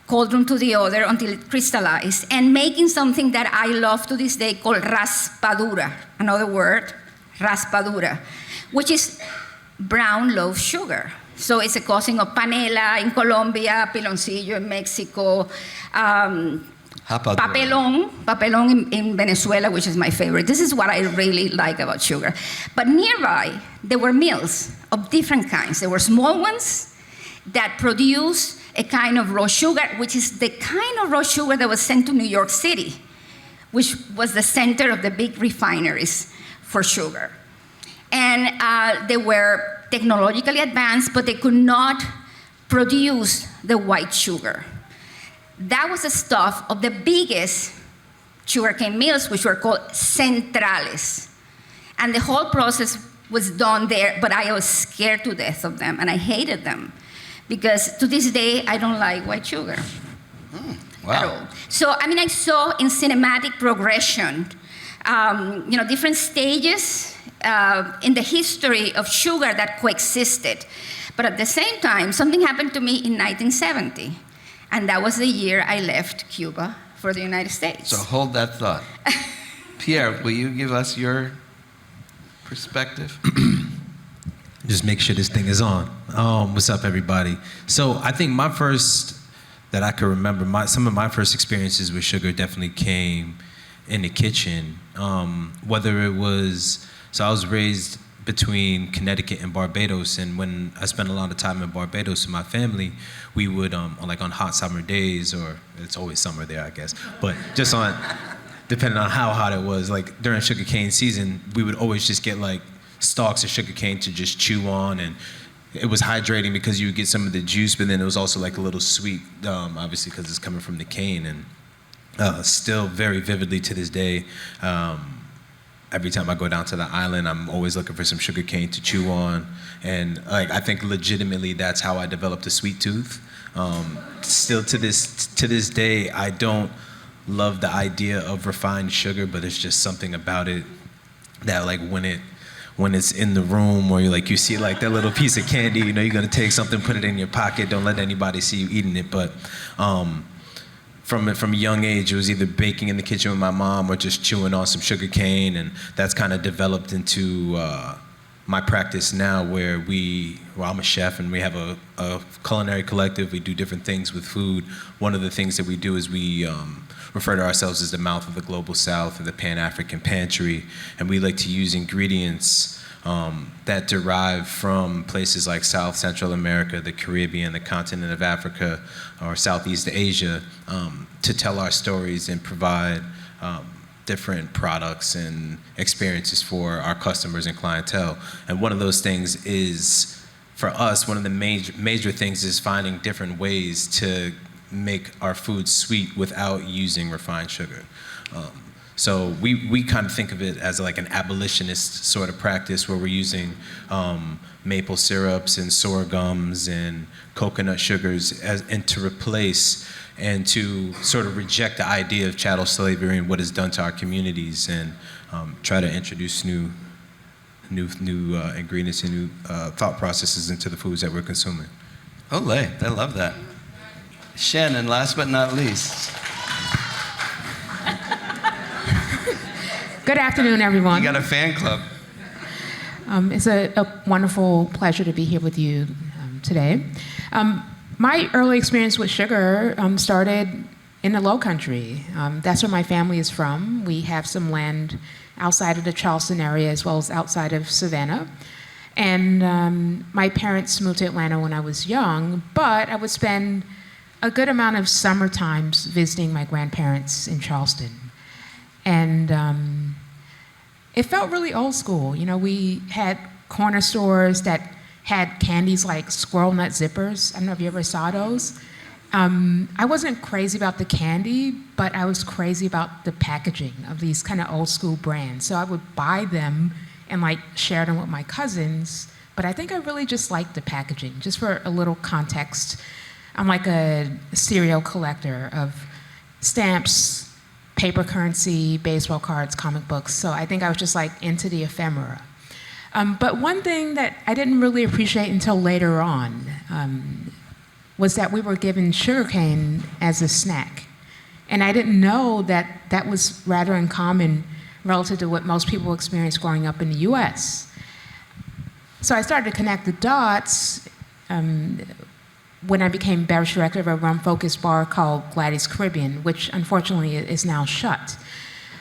cauldron to the other until it crystallized, and making something that I love to this day called raspadura, another word, raspadura, which is brown loaf sugar. So it's a cousin of panela in Colombia, piloncillo in Mexico, papelón in Venezuela, which is my favorite. This is what I really like about sugar. But nearby, there were mills of different kinds. There were small ones that produce a kind of raw sugar, which is the kind of raw sugar that was sent to New York City, which was the center of the big refineries for sugar. And they were technologically advanced, but they could not produce the white sugar. That was the stuff of the biggest sugarcane mills, which were called centrales. And the whole process was done there, but I was scared to death of them, and I hated them, because to this day, I don't like white sugar. Wow. At all. So, I saw in cinematic progression, different stages in the history of sugar that coexisted. But at the same time, something happened to me in 1970. And that was the year I left Cuba for the United States. So hold that thought. Pierre, will you give us your perspective? Just make sure this thing is on. What's up, everybody? So I think my first, that I can remember, some of my first experiences with sugar definitely came in the kitchen. Whether it was, so I was raised between Connecticut and Barbados, and when I spent a lot of time in Barbados with my family, we would, on hot summer days, or it's always summer there, I guess, but just on, depending on how hot it was, like during sugarcane season, we would always just get like stalks of sugarcane to just chew on, and it was hydrating because you would get some of the juice, but then it was also like a little sweet, obviously because it's coming from the cane, and still very vividly to this day, every time I go down to the island, I'm always looking for some sugar cane to chew on. And like, I think legitimately that's how I developed a sweet tooth. Still to this day, I don't love the idea of refined sugar, but it's just something about it that like when it's in the room, or you see like that little piece of candy, you know, you're gonna take something, put it in your pocket, don't let anybody see you eating it. But from a young age, it was either baking in the kitchen with my mom or just chewing on some sugar cane, and that's kind of developed into my practice now, where I'm a chef and we have a culinary collective. We do different things with food. One of the things that we do is we refer to ourselves as the mouth of the global south, or the Pan-African pantry, and we like to use ingredients that derive from places like South Central America, the Caribbean, the continent of Africa, or Southeast Asia, to tell our stories and provide different products and experiences for our customers and clientele. And one of those things is, for us, one of the major things is finding different ways to make our food sweet without using refined sugar. So we kind of think of it as like an abolitionist sort of practice, where we're using maple syrups and sorghums and coconut sugars and to replace and to sort of reject the idea of chattel slavery and what it's done to our communities, and try to introduce new ingredients and new thought processes into the foods that we're consuming. Olé, I love that. Shannon, last but not least. Good afternoon, everyone. You got a fan club. It's a wonderful pleasure to be here with you today. My early experience with sugar started in the Low Country. That's where my family is from. We have some land outside of the Charleston area as well as outside of Savannah. And my parents moved to Atlanta when I was young, but I would spend a good amount of summer times visiting my grandparents in Charleston. And it felt really old school. You know, we had corner stores that had candies like squirrel nut zippers. I don't know if you ever saw those. I wasn't crazy about the candy, but I was crazy about the packaging of these kind of old school brands. So I would buy them and like share them with my cousins. But I think I really just liked the packaging. Just for a little context, I'm like a serial collector of stamps, paper currency, baseball cards, comic books. So I think I was just like into the ephemera. But one thing that I didn't really appreciate until later on was that we were given sugarcane as a snack. And I didn't know that that was rather uncommon relative to what most people experience growing up in the US. So I started to connect the dots when I became beverage director of a rum-focused bar called Gladys Caribbean, which unfortunately is now shut.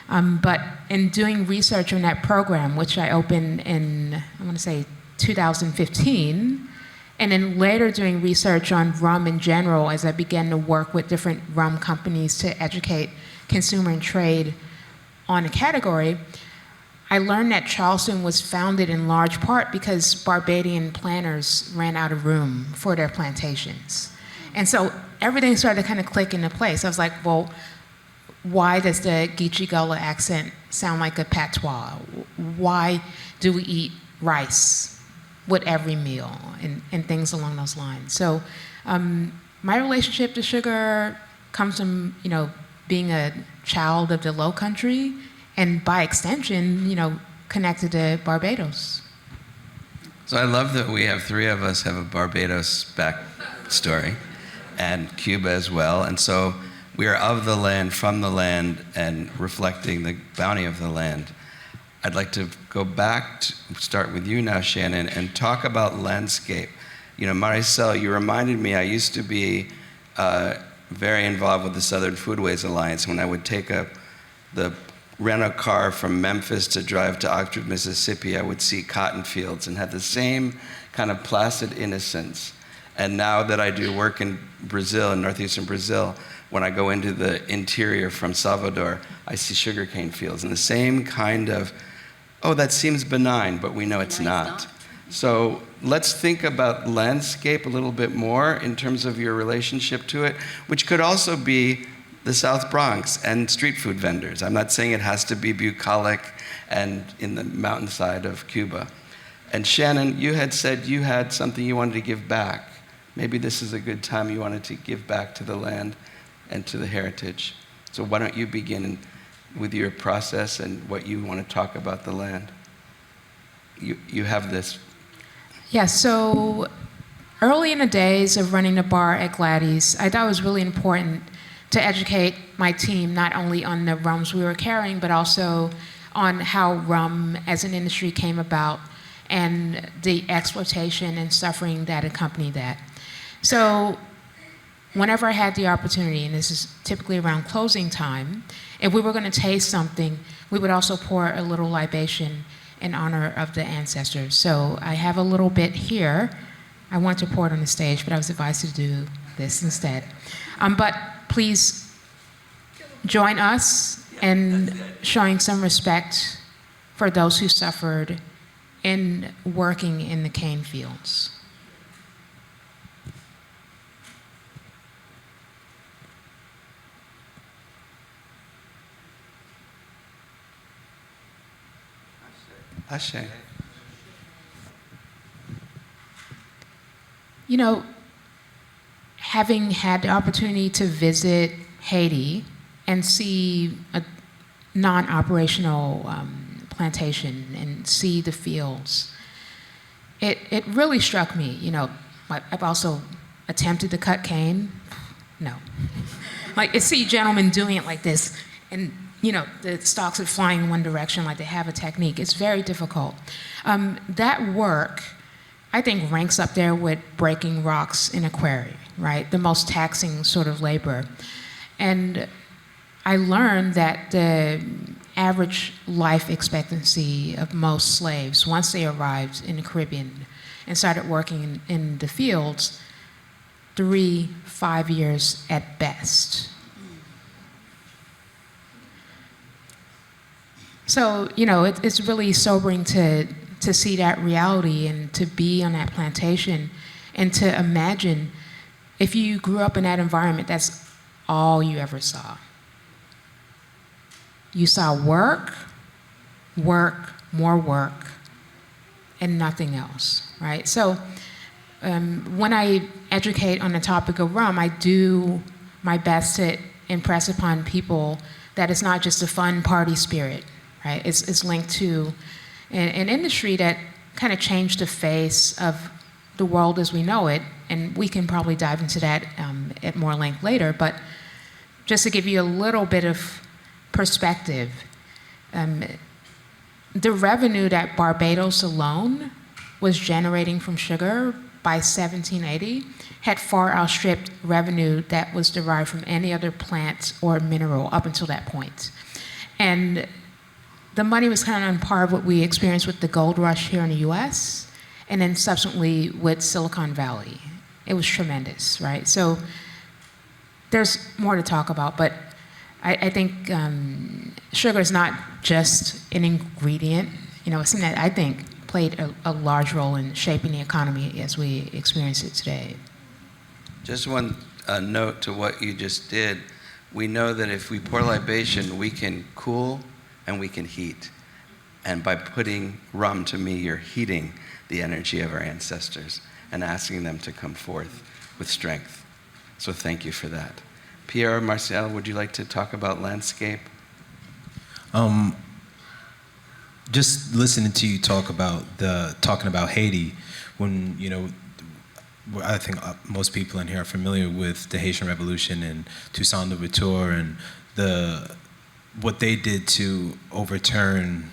But in doing research on that program, which I opened in, I want to say, 2015, and then later doing research on rum in general as I began to work with different rum companies to educate consumer and trade on a category, I learned that Charleston was founded in large part because Barbadian planters ran out of room for their plantations. And so everything started to kind of click into place. I was like, well, why does the Geechee Gullah accent sound like a patois? Why do we eat rice with every meal and things along those lines? So my relationship to sugar comes from, you know, being a child of the Low Country, and by extension, you know, connected to Barbados. So I love that we have three of us have a Barbados backstory. and Cuba as well. And so we are of the land, from the land, and reflecting the bounty of the land. I'd like to go back, start with you now, Shannon, and talk about landscape. You know, Maricel, you reminded me, I used to be very involved with the Southern Foodways Alliance. When I would take the rental car from Memphis to drive to Oxford, Mississippi, I would see cotton fields and have the same kind of placid innocence. And now that I do work in Brazil, in northeastern Brazil, when I go into the interior from Salvador, I see sugarcane fields and the same kind of, oh, that seems benign, but we know it's not. So let's think about landscape a little bit more in terms of your relationship to it, which could also be the South Bronx and street food vendors. I'm not saying it has to be bucolic and in the mountainside of Cuba. And Shannon, you had said you had something you wanted to give back. Maybe this is a good time you wanted to give back to the land and to the heritage. So why don't you begin with your process and what you want to talk about the land? You have this. Yeah, so early in the days of running the bar at Gladys, I thought it was really important to educate my team not only on the rums we were carrying, but also on how rum as an industry came about and the exploitation and suffering that accompanied that. So whenever I had the opportunity, and this is typically around closing time, if we were going to taste something, we would also pour a little libation in honor of the ancestors. So I have a little bit here. I want to pour it on the stage, but I was advised to do this instead. But please join us in showing some respect for those who suffered in working in the cane fields. Ashe. You know, having had the opportunity to visit Haiti and see a non-operational plantation and see the fields, it really struck me. You know, I've also attempted to cut cane. No. Like, I see gentlemen doing it like this, and you know, the stalks are flying in one direction, like they have a technique. It's very difficult. That work, I think, ranks up there with breaking rocks in a quarry, right? The most taxing sort of labor. And I learned that the average life expectancy of most slaves, once they arrived in the Caribbean and started working in the fields, 3-5 years at best. So, you know, it's really sobering to see that reality and to be on that plantation and to imagine if you grew up in that environment, that's all you ever saw. You saw work, more work, and nothing else, right? So when I educate on the topic of rum, I do my best to impress upon people that it's not just a fun party spirit. Right? It's linked to an industry that kind of changed the face of the world as we know it, and we can probably dive into that at more length later, but just to give you a little bit of perspective, the revenue that Barbados alone was generating from sugar by 1780 had far outstripped revenue that was derived from any other plant or mineral up until that point. And the money was kind of on par with what we experienced with the gold rush here in the US, and then subsequently with Silicon Valley. It was tremendous, right? So there's more to talk about, but I think sugar is not just an ingredient. You know, it's something that I think played a large role in shaping the economy as we experience it today. Just one note to what you just did. We know that if we pour libation, we can cool and we can heat. And by putting rum, to me, you're heating the energy of our ancestors and asking them to come forth with strength. So thank you for that. Pierre, Marcel, would you like to talk about landscape? Just listening to you talking about Haiti, when, you know, I think most people in here are familiar with the Haitian Revolution and Toussaint Louverture and what they did to overturn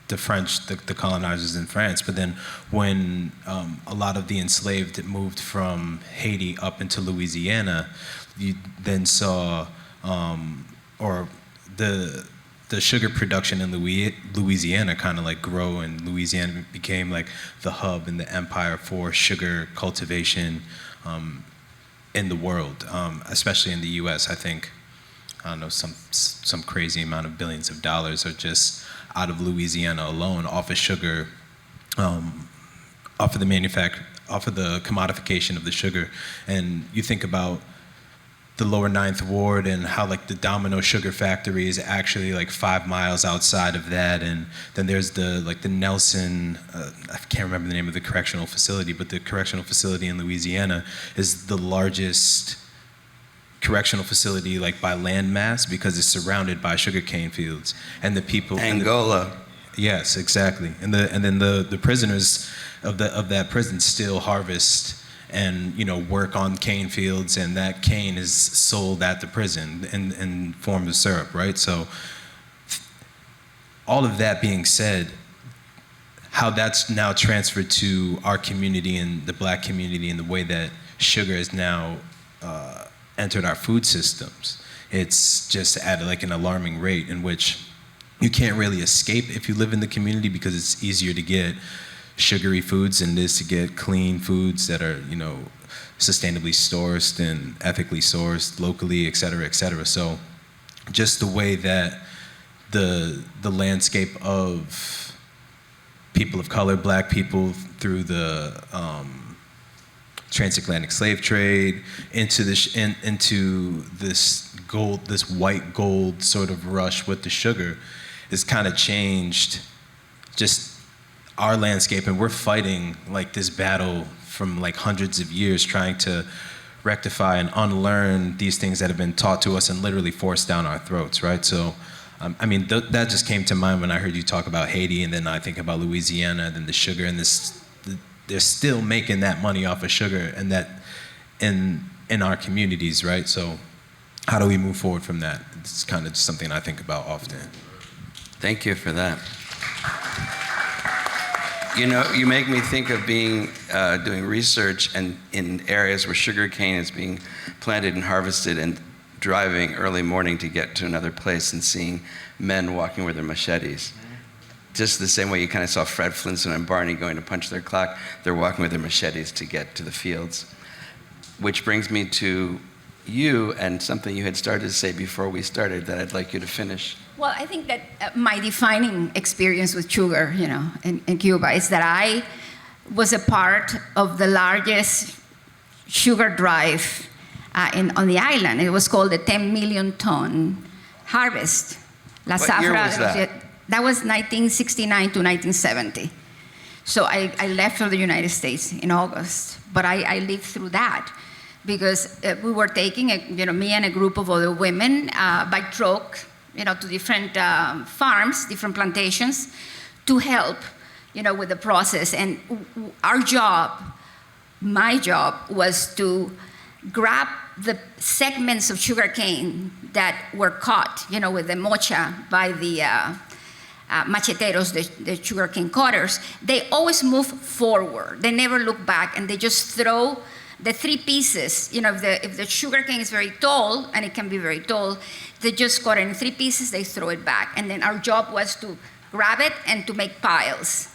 the French, the colonizers in France. But then when a lot of the enslaved moved from Haiti up into Louisiana, you then saw, or the sugar production in Louisiana kind of like grow, and Louisiana became like the hub and the empire for sugar cultivation in the world, especially in the U.S. I think, I don't know, some crazy amount of billions of dollars are just out of Louisiana alone off of sugar, off of the commodification of the sugar. And you think about the lower Ninth Ward and how like the Domino Sugar Factory is actually like 5 miles outside of that, and then there's the Nelson, I can't remember the name of the correctional facility, but the correctional facility in Louisiana is the largest correctional facility like by land mass because it's surrounded by sugarcane fields, and the people Angola. Yes, exactly. And then the prisoners of that prison still harvest and work on cane fields, and that cane is sold at the prison in form of syrup, right? So all of that being said, how that's now transferred to our community and the Black community and the way that sugar has now entered our food systems, it's just at like an alarming rate in which you can't really escape if you live in the community, because it's easier to get sugary foods than it is to get clean foods that are, sustainably sourced and ethically sourced locally, et cetera, et cetera. So just the way that the landscape of people of color, Black people, through the transatlantic slave trade into this gold, this white gold sort of rush with the sugar, has kind of changed just our landscape, and we're fighting like this battle from like hundreds of years trying to rectify and unlearn these things that have been taught to us and literally forced down our throats, right? So, that just came to mind when I heard you talk about Haiti, and then I think about Louisiana, and then the sugar, and they're still making that money off of sugar, and that in our communities, right? So, how do we move forward from that? It's kind of just something I think about often. Thank you for that. You make me think of doing research and in areas where sugar cane is being planted and harvested, and driving early morning to get to another place and seeing men walking with their machetes. Just the same way you kind of saw Fred Flintstone and Barney going to punch their clock, they're walking with their machetes to get to the fields. Which brings me to you and something you had started to say before we started that I'd like you to finish. Well, I think that my defining experience with sugar, in Cuba is that I was a part of the largest sugar drive on the island. It was called the 10 million ton harvest. La What year Zafra, was that? That was 1969 to 1970. So I left for the United States in August, but I lived through that because we were taking, me and a group of other women by truck, to different farms, different plantations, to help, with the process. And our job, my job, was to grab the segments of sugarcane that were caught, with the mocha by the macheteros, the sugarcane cutters. They always move forward. They never look back, and they just throw the 3 pieces. If the sugarcane is very tall, and it can be very tall, they just cut it in 3 pieces, they throw it back. And then our job was to grab it and to make piles.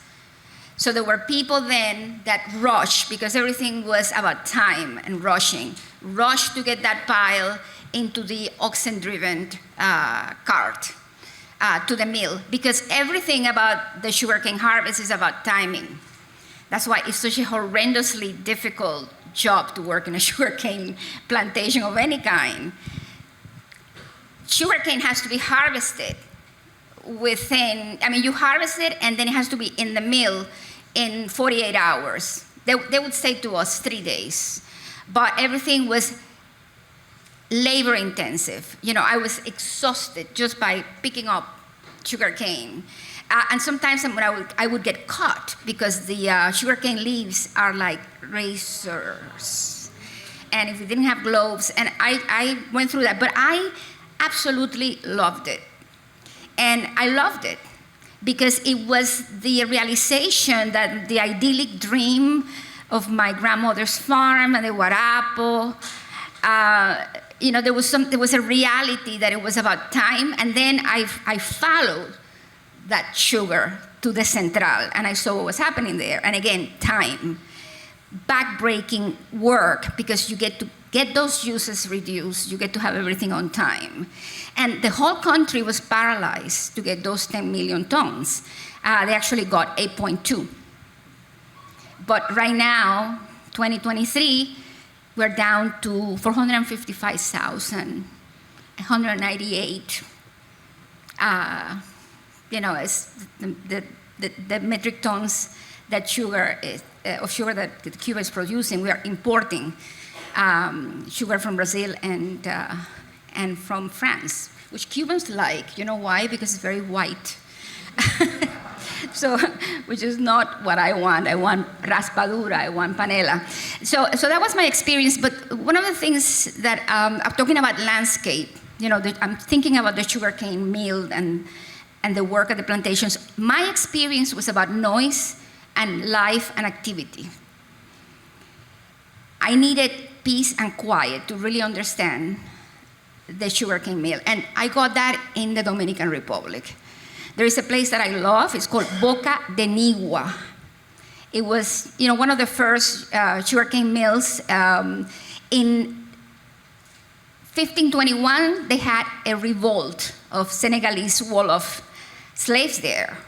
So there were people then that rushed, because everything was about time and rushed to get that pile into the oxen-driven cart to the mill, because everything about the sugarcane harvest is about timing. That's why it's such a horrendously difficult job to work in a sugarcane plantation of any kind. Sugarcane has to be harvested within, you harvest it and then it has to be in the mill in 48 hours. They would say to us 3 days, but everything was labor intensive. I was exhausted just by picking up sugarcane. And sometimes when I would get caught because the sugarcane leaves are like razors. And if we didn't have gloves, and I went through that, but I absolutely loved it. And I loved it because it was the realization that the idyllic dream of my grandmother's farm and the Guarapo, there was a reality that it was about time, and then I followed that sugar to the Central, and I saw what was happening there. And again, time, backbreaking work, because you get to get those uses reduced, you get to have everything on time. And the whole country was paralyzed to get those 10 million tons. They actually got 8.2. But right now, 2023, we're down to 455,198. It's the metric tons that sugar that Cuba is producing. We are importing sugar from Brazil and from France, which Cubans like. You know why? Because it's very white. So, which is not what I want. I want raspadura, I want panela. So that was my experience. But one of the things that I'm talking about landscape, I'm thinking about the sugarcane mill and the work at the plantations. My experience was about noise and life and activity. I needed peace and quiet to really understand the sugarcane mill. And I got that in the Dominican Republic. There is a place that I love. It's called Boca de Nigua. It was, one of the first sugarcane mills. In 1521, they had a revolt of Senegalese Wolof slaves there.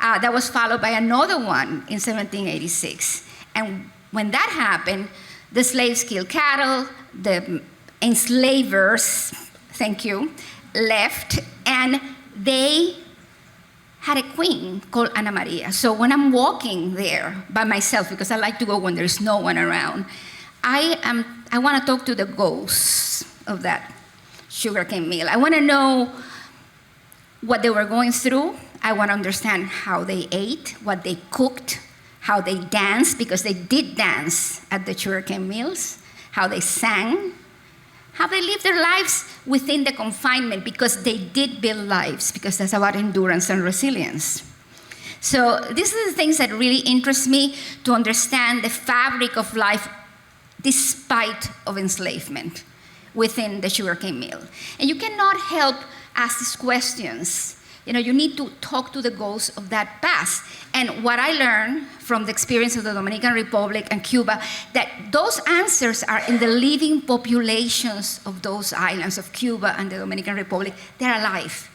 That was followed by another one in 1786. And when that happened, the slaves killed cattle, the enslavers, thank you, left, and they had a queen called Ana Maria. So when I'm walking there by myself, because I like to go when there's no one around, I want to talk to the ghosts of that sugarcane mill. I want to know what they were going through. I want to understand how they ate, what they cooked, how they danced, because they did dance at the sugarcane mills, how they sang, how they lived their lives within the confinement, because they did build lives, because that's about endurance and resilience. So these are the things that really interest me, to understand the fabric of life despite of enslavement within the sugarcane mill. And you cannot help ask these questions. You need to talk to the ghosts of that past. And what I learned from the experience of the Dominican Republic and Cuba, that those answers are in the living populations of those islands of Cuba and the Dominican Republic. They're alive.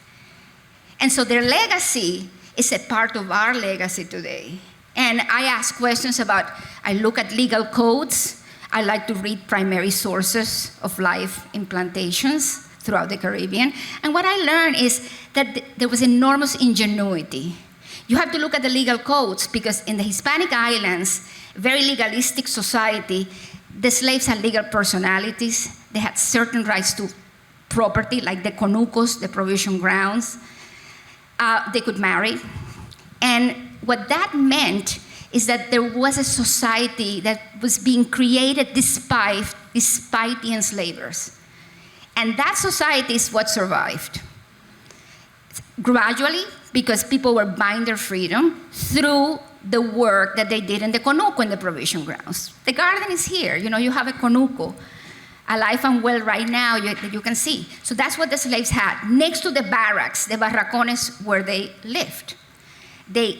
And so their legacy is a part of our legacy today. And I ask questions about, I look at legal codes. I like to read primary sources of life in plantations throughout the Caribbean. And what I learned is that there was enormous ingenuity. You have to look at the legal codes, because in the Hispanic islands, very legalistic society, the slaves had legal personalities. They had certain rights to property, like the conucos, the provision grounds. They could marry. And what that meant is that there was a society that was being created despite the enslavers. And that society is what survived. Gradually, because people were buying their freedom through the work that they did in the conuco and the provision grounds. The garden is here. You have a conuco, alive and well right now, you can see. So that's what the slaves had. Next to the barracks, the barracones where they lived. They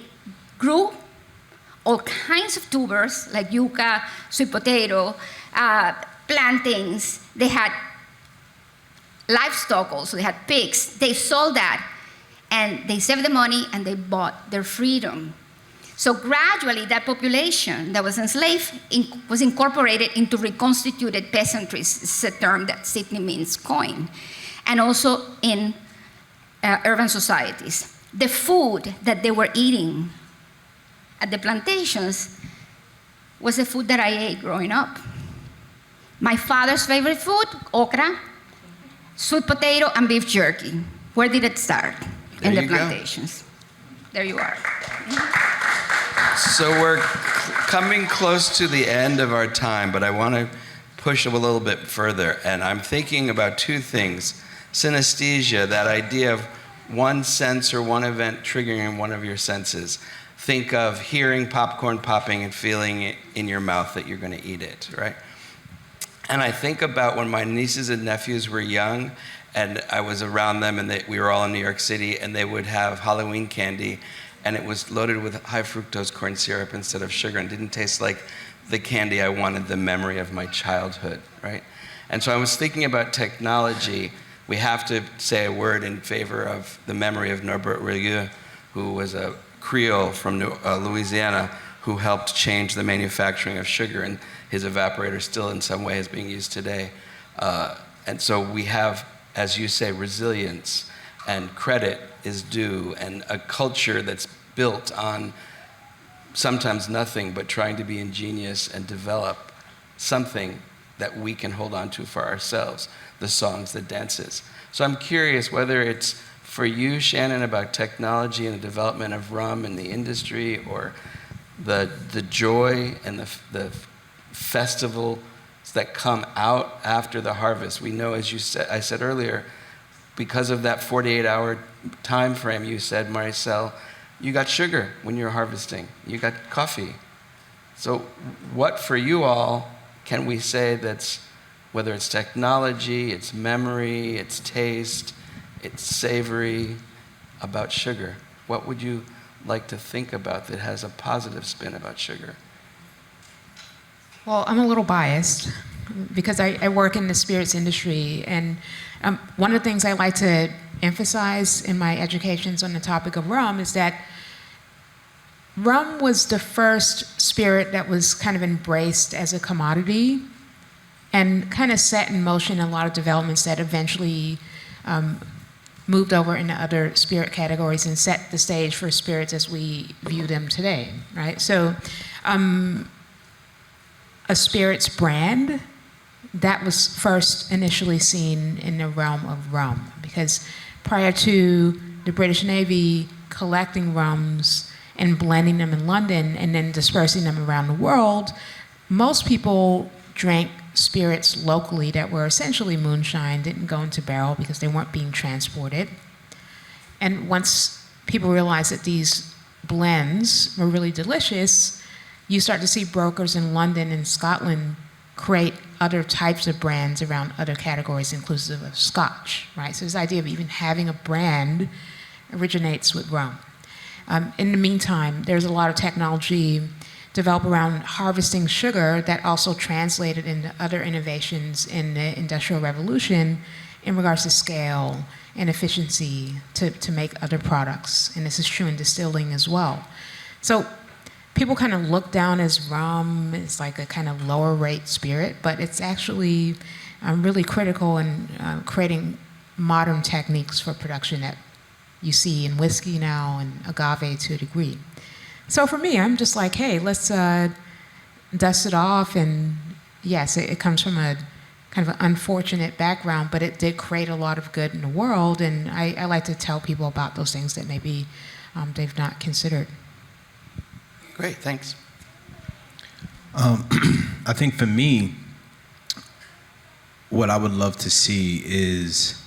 grew all kinds of tubers, like yuca, sweet potato, plantains. They had livestock also. They had pigs. They sold that, and they saved the money, and they bought their freedom. So gradually, that population that was enslaved was incorporated into reconstituted peasantry. It's a term that Sidney Mintz coined. And also in urban societies. The food that they were eating at the plantations was the food that I ate growing up. My father's favorite food, okra, sweet potato, and beef jerky. Where did it start? and There the you go. plantations. There you are. So we're coming close to the end of our time, but I want to push a little bit further. And I'm thinking about two things. Synesthesia, that idea of one sense or one event triggering one of your senses. Think of hearing popcorn popping and feeling it in your mouth that you're going to eat it, right? And I think about when my nieces and nephews were young, and I was around them, and we were all in New York City, and they would have Halloween candy, and it was loaded with high fructose corn syrup instead of sugar, and didn't taste like the candy I wanted, the memory of my childhood, right? And so I was thinking about technology. We have to say a word in favor of the memory of Norbert Rieu, who was a Creole from Louisiana, who helped change the manufacturing of sugar, and his evaporator still in some way is being used today. And so we have, as you say, resilience, and credit is due, and a culture that's built on sometimes nothing, but trying to be ingenious and develop something that we can hold on to for ourselves, the songs, the dances. So I'm curious whether it's for you, Shannon, about technology and the development of rum in the industry, or the joy and the festivals that come out after the harvest. We know, as I said earlier, because of that 48-hour time frame, you said, Maricel, you got sugar when you're harvesting. You got coffee. So what for you all can we say that's, whether it's technology, it's memory, it's taste, it's savory, about sugar? What would you like to think about that has a positive spin about sugar? Well, I'm a little biased because I work in the spirits industry, and one of the things I like to emphasize in my educations on the topic of rum is that rum was the first spirit that was kind of embraced as a commodity and kind of set in motion a lot of developments that eventually moved over into other spirit categories and set the stage for spirits as we view them today, right? So a spirit's brand, that was first initially seen in the realm of rum, because prior to the British Navy collecting rums and blending them in London and then dispersing them around the world, most people drank spirits locally that were essentially moonshine, didn't go into barrel because they weren't being transported. And once people realized that these blends were really delicious, you start to see brokers in London and Scotland create other types of brands around other categories inclusive of Scotch, right? So this idea of even having a brand originates with rum. In the meantime, there's a lot of technology developed around harvesting sugar that also translated into other innovations in the Industrial Revolution in regards to scale and efficiency to make other products. And this is true in distilling as well. So people kind of look down as rum as like a kind of lower rate spirit, but it's actually really critical in creating modern techniques for production that you see in whiskey now and agave to a degree. So for me, I'm just like, hey, let's dust it off. And yes, it comes from a kind of an unfortunate background, but it did create a lot of good in the world. And I like to tell people about those things that maybe they've not considered. Great, thanks. I think for me, what I would love to see is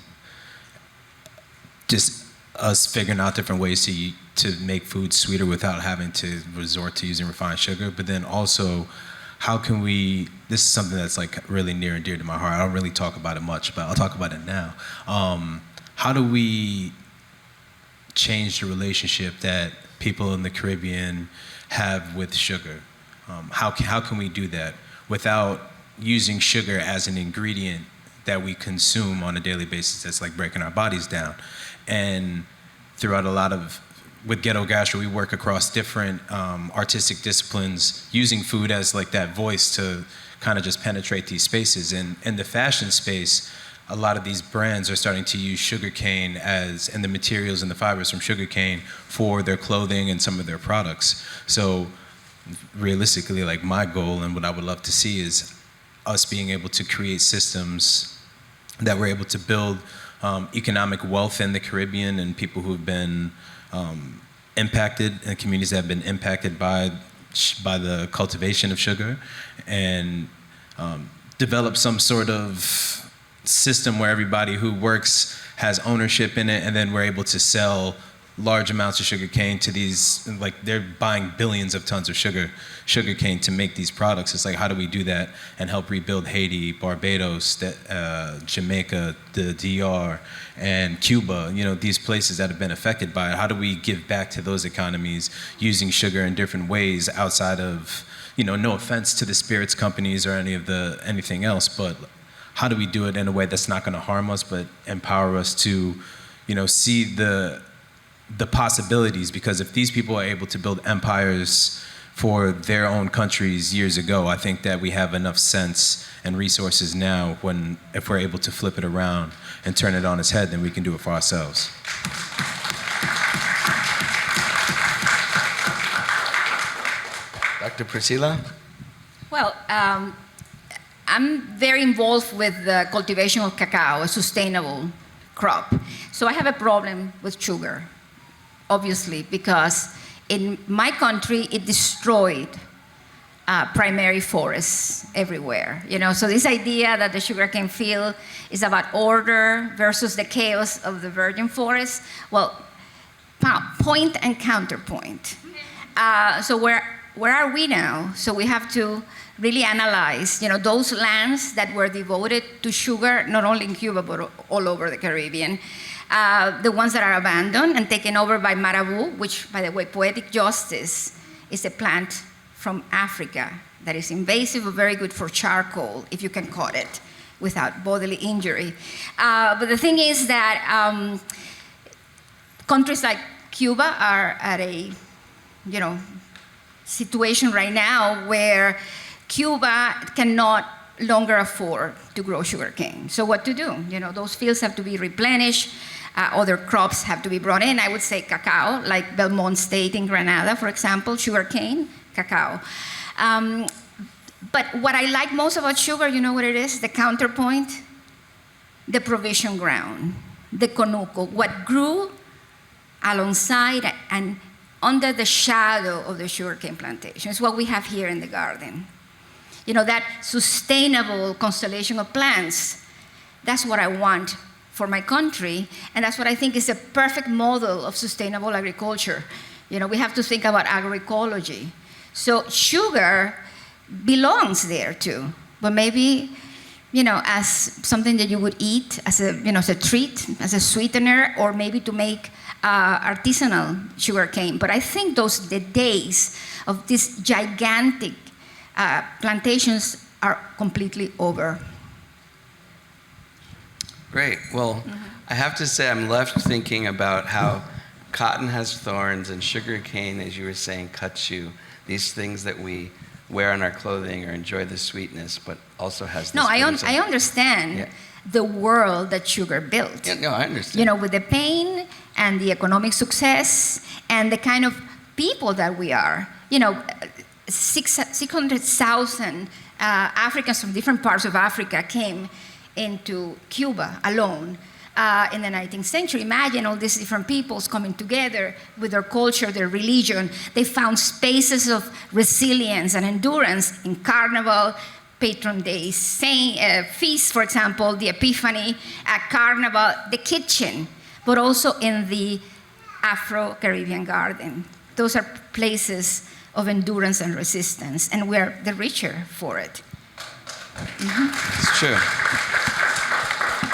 just us figuring out different ways to make food sweeter without having to resort to using refined sugar. But then also, how can we, this is something that's like really near and dear to my heart. I don't really talk about it much, but I'll talk about it now. How do we change the relationship that people in the Caribbean have with sugar? How can we do that without using sugar as an ingredient that we consume on a daily basis that's like breaking our bodies down? And throughout with Ghetto Gastro, we work across different artistic disciplines using food as like that voice to kind of just penetrate these spaces. And in the fashion space, a lot of these brands are starting to use sugarcane and the materials and the fibers from sugarcane for their clothing and some of their products. So realistically, like my goal and what I would love to see is us being able to create systems that we're able to build economic wealth in the Caribbean and people who've been impacted, and communities that have been impacted by the cultivation of sugar, and develop some sort of system where everybody who works has ownership in it, and then we're able to sell large amounts of sugar cane to these, like they're buying billions of tons of sugar cane to make these products. It's like, how do we do that and help rebuild Haiti, Barbados, Jamaica, the DR, and Cuba, these places that have been affected by it? How do we give back to those economies using sugar in different ways outside of, no offense to the spirits companies or anything else, but how do we do it in a way that's not going to harm us but empower us to, see the possibilities? Because if these people are able to build empires for their own countries years ago, I think that we have enough sense and resources now if we're able to flip it around and turn it on its head, then we can do it for ourselves. Dr. Priscilla? Well, I'm very involved with the cultivation of cacao, a sustainable crop. So I have a problem with sugar, obviously, because in my country, it destroyed primary forests everywhere. So this idea that the sugarcane field is about order versus the chaos of the virgin forest, well, point and counterpoint. So where are we now? So we have to really analyze, those lands that were devoted to sugar, not only in Cuba, but all over the Caribbean. The ones that are abandoned and taken over by Marabou, which, by the way, poetic justice is a plant from Africa that is invasive but very good for charcoal, if you can cut it without bodily injury. But the thing is that countries like Cuba are at a, situation right now where Cuba cannot longer afford to grow sugarcane. So what to do? Those fields have to be replenished. Other crops have to be brought in. I would say cacao, like Belmont State in Granada, for example, sugarcane, cacao. But what I like most about sugar, you know what it is? The counterpoint? The provision ground, the conuco, what grew alongside and under the shadow of the sugarcane plantation. It's what we have here in the garden. That sustainable constellation of plants, that's what I want for my country, and that's what I think is a perfect model of sustainable agriculture. We have to think about agroecology. So sugar belongs there too, but maybe, as something that you would eat as a treat, as a sweetener, or maybe to make artisanal sugarcane. But I think the days of these gigantic plantations are completely over. Great. Well, I have to say I'm left thinking about how cotton has thorns and sugarcane, as you were saying, cuts you. These things that we wear on our clothing or enjoy the sweetness, but also has this. No, I understand the world that sugar built. Yeah, no, I understand. With the pain and the economic success and the kind of people that we are. 600,000 Africans from different parts of Africa came into Cuba alone in the 19th century. Imagine all these different peoples coming together with their culture, their religion. They found spaces of resilience and endurance in Carnival, Patron Day, feast, for example, the Epiphany, Carnival, the kitchen, but also in the Afro-Caribbean garden. Those are places of endurance and resistance, and we're the richer for it. It's true.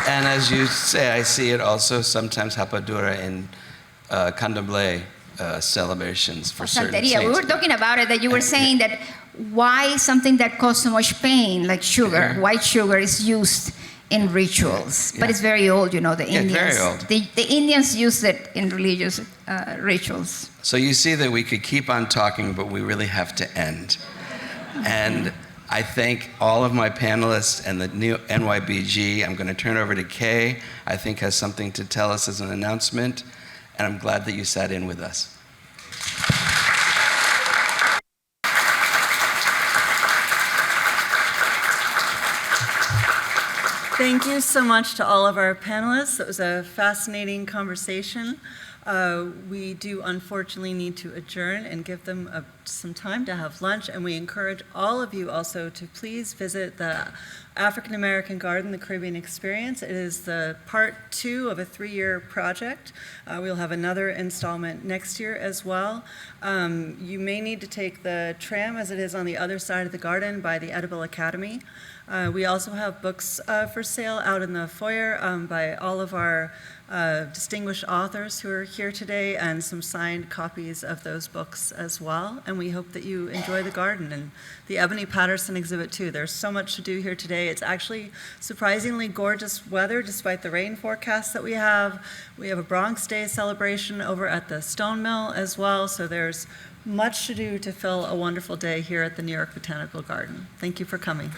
And as you say, I see it also sometimes Rapadura in Candomblé celebrations for certain Santeria. saints. We were talking about it, that you were saying that why something that causes so much pain, like sugar, white sugar, is used in rituals. But it's very old, the Indians. Very old. The Indians used it in religious rituals. So you see that we could keep on talking, but we really have to end. And I thank all of my panelists and the new NYBG. I'm going to turn over to Kay, I think has something to tell us as an announcement, and I'm glad that you sat in with us. Thank you so much to all of our panelists. It was a fascinating conversation. We do unfortunately need to adjourn and give them some time to have lunch, and we encourage all of you also to please visit the African American Garden, the Caribbean Experience. It is the part 2 of a 3-year project. We'll have another installment next year as well. You may need to take the tram, as it is on the other side of the garden by the Edible Academy. We also have books for sale out in the foyer by all of our distinguished authors who are here today, and some signed copies of those books as well. And we hope that you enjoy the garden and the Ebony Patterson exhibit too. There's so much to do here today. It's actually surprisingly gorgeous weather despite the rain forecast that we have. We have a Bronx Day celebration over at the Stone Mill as well, so there's much to do to fill a wonderful day here at the New York Botanical Garden. Thank you for coming.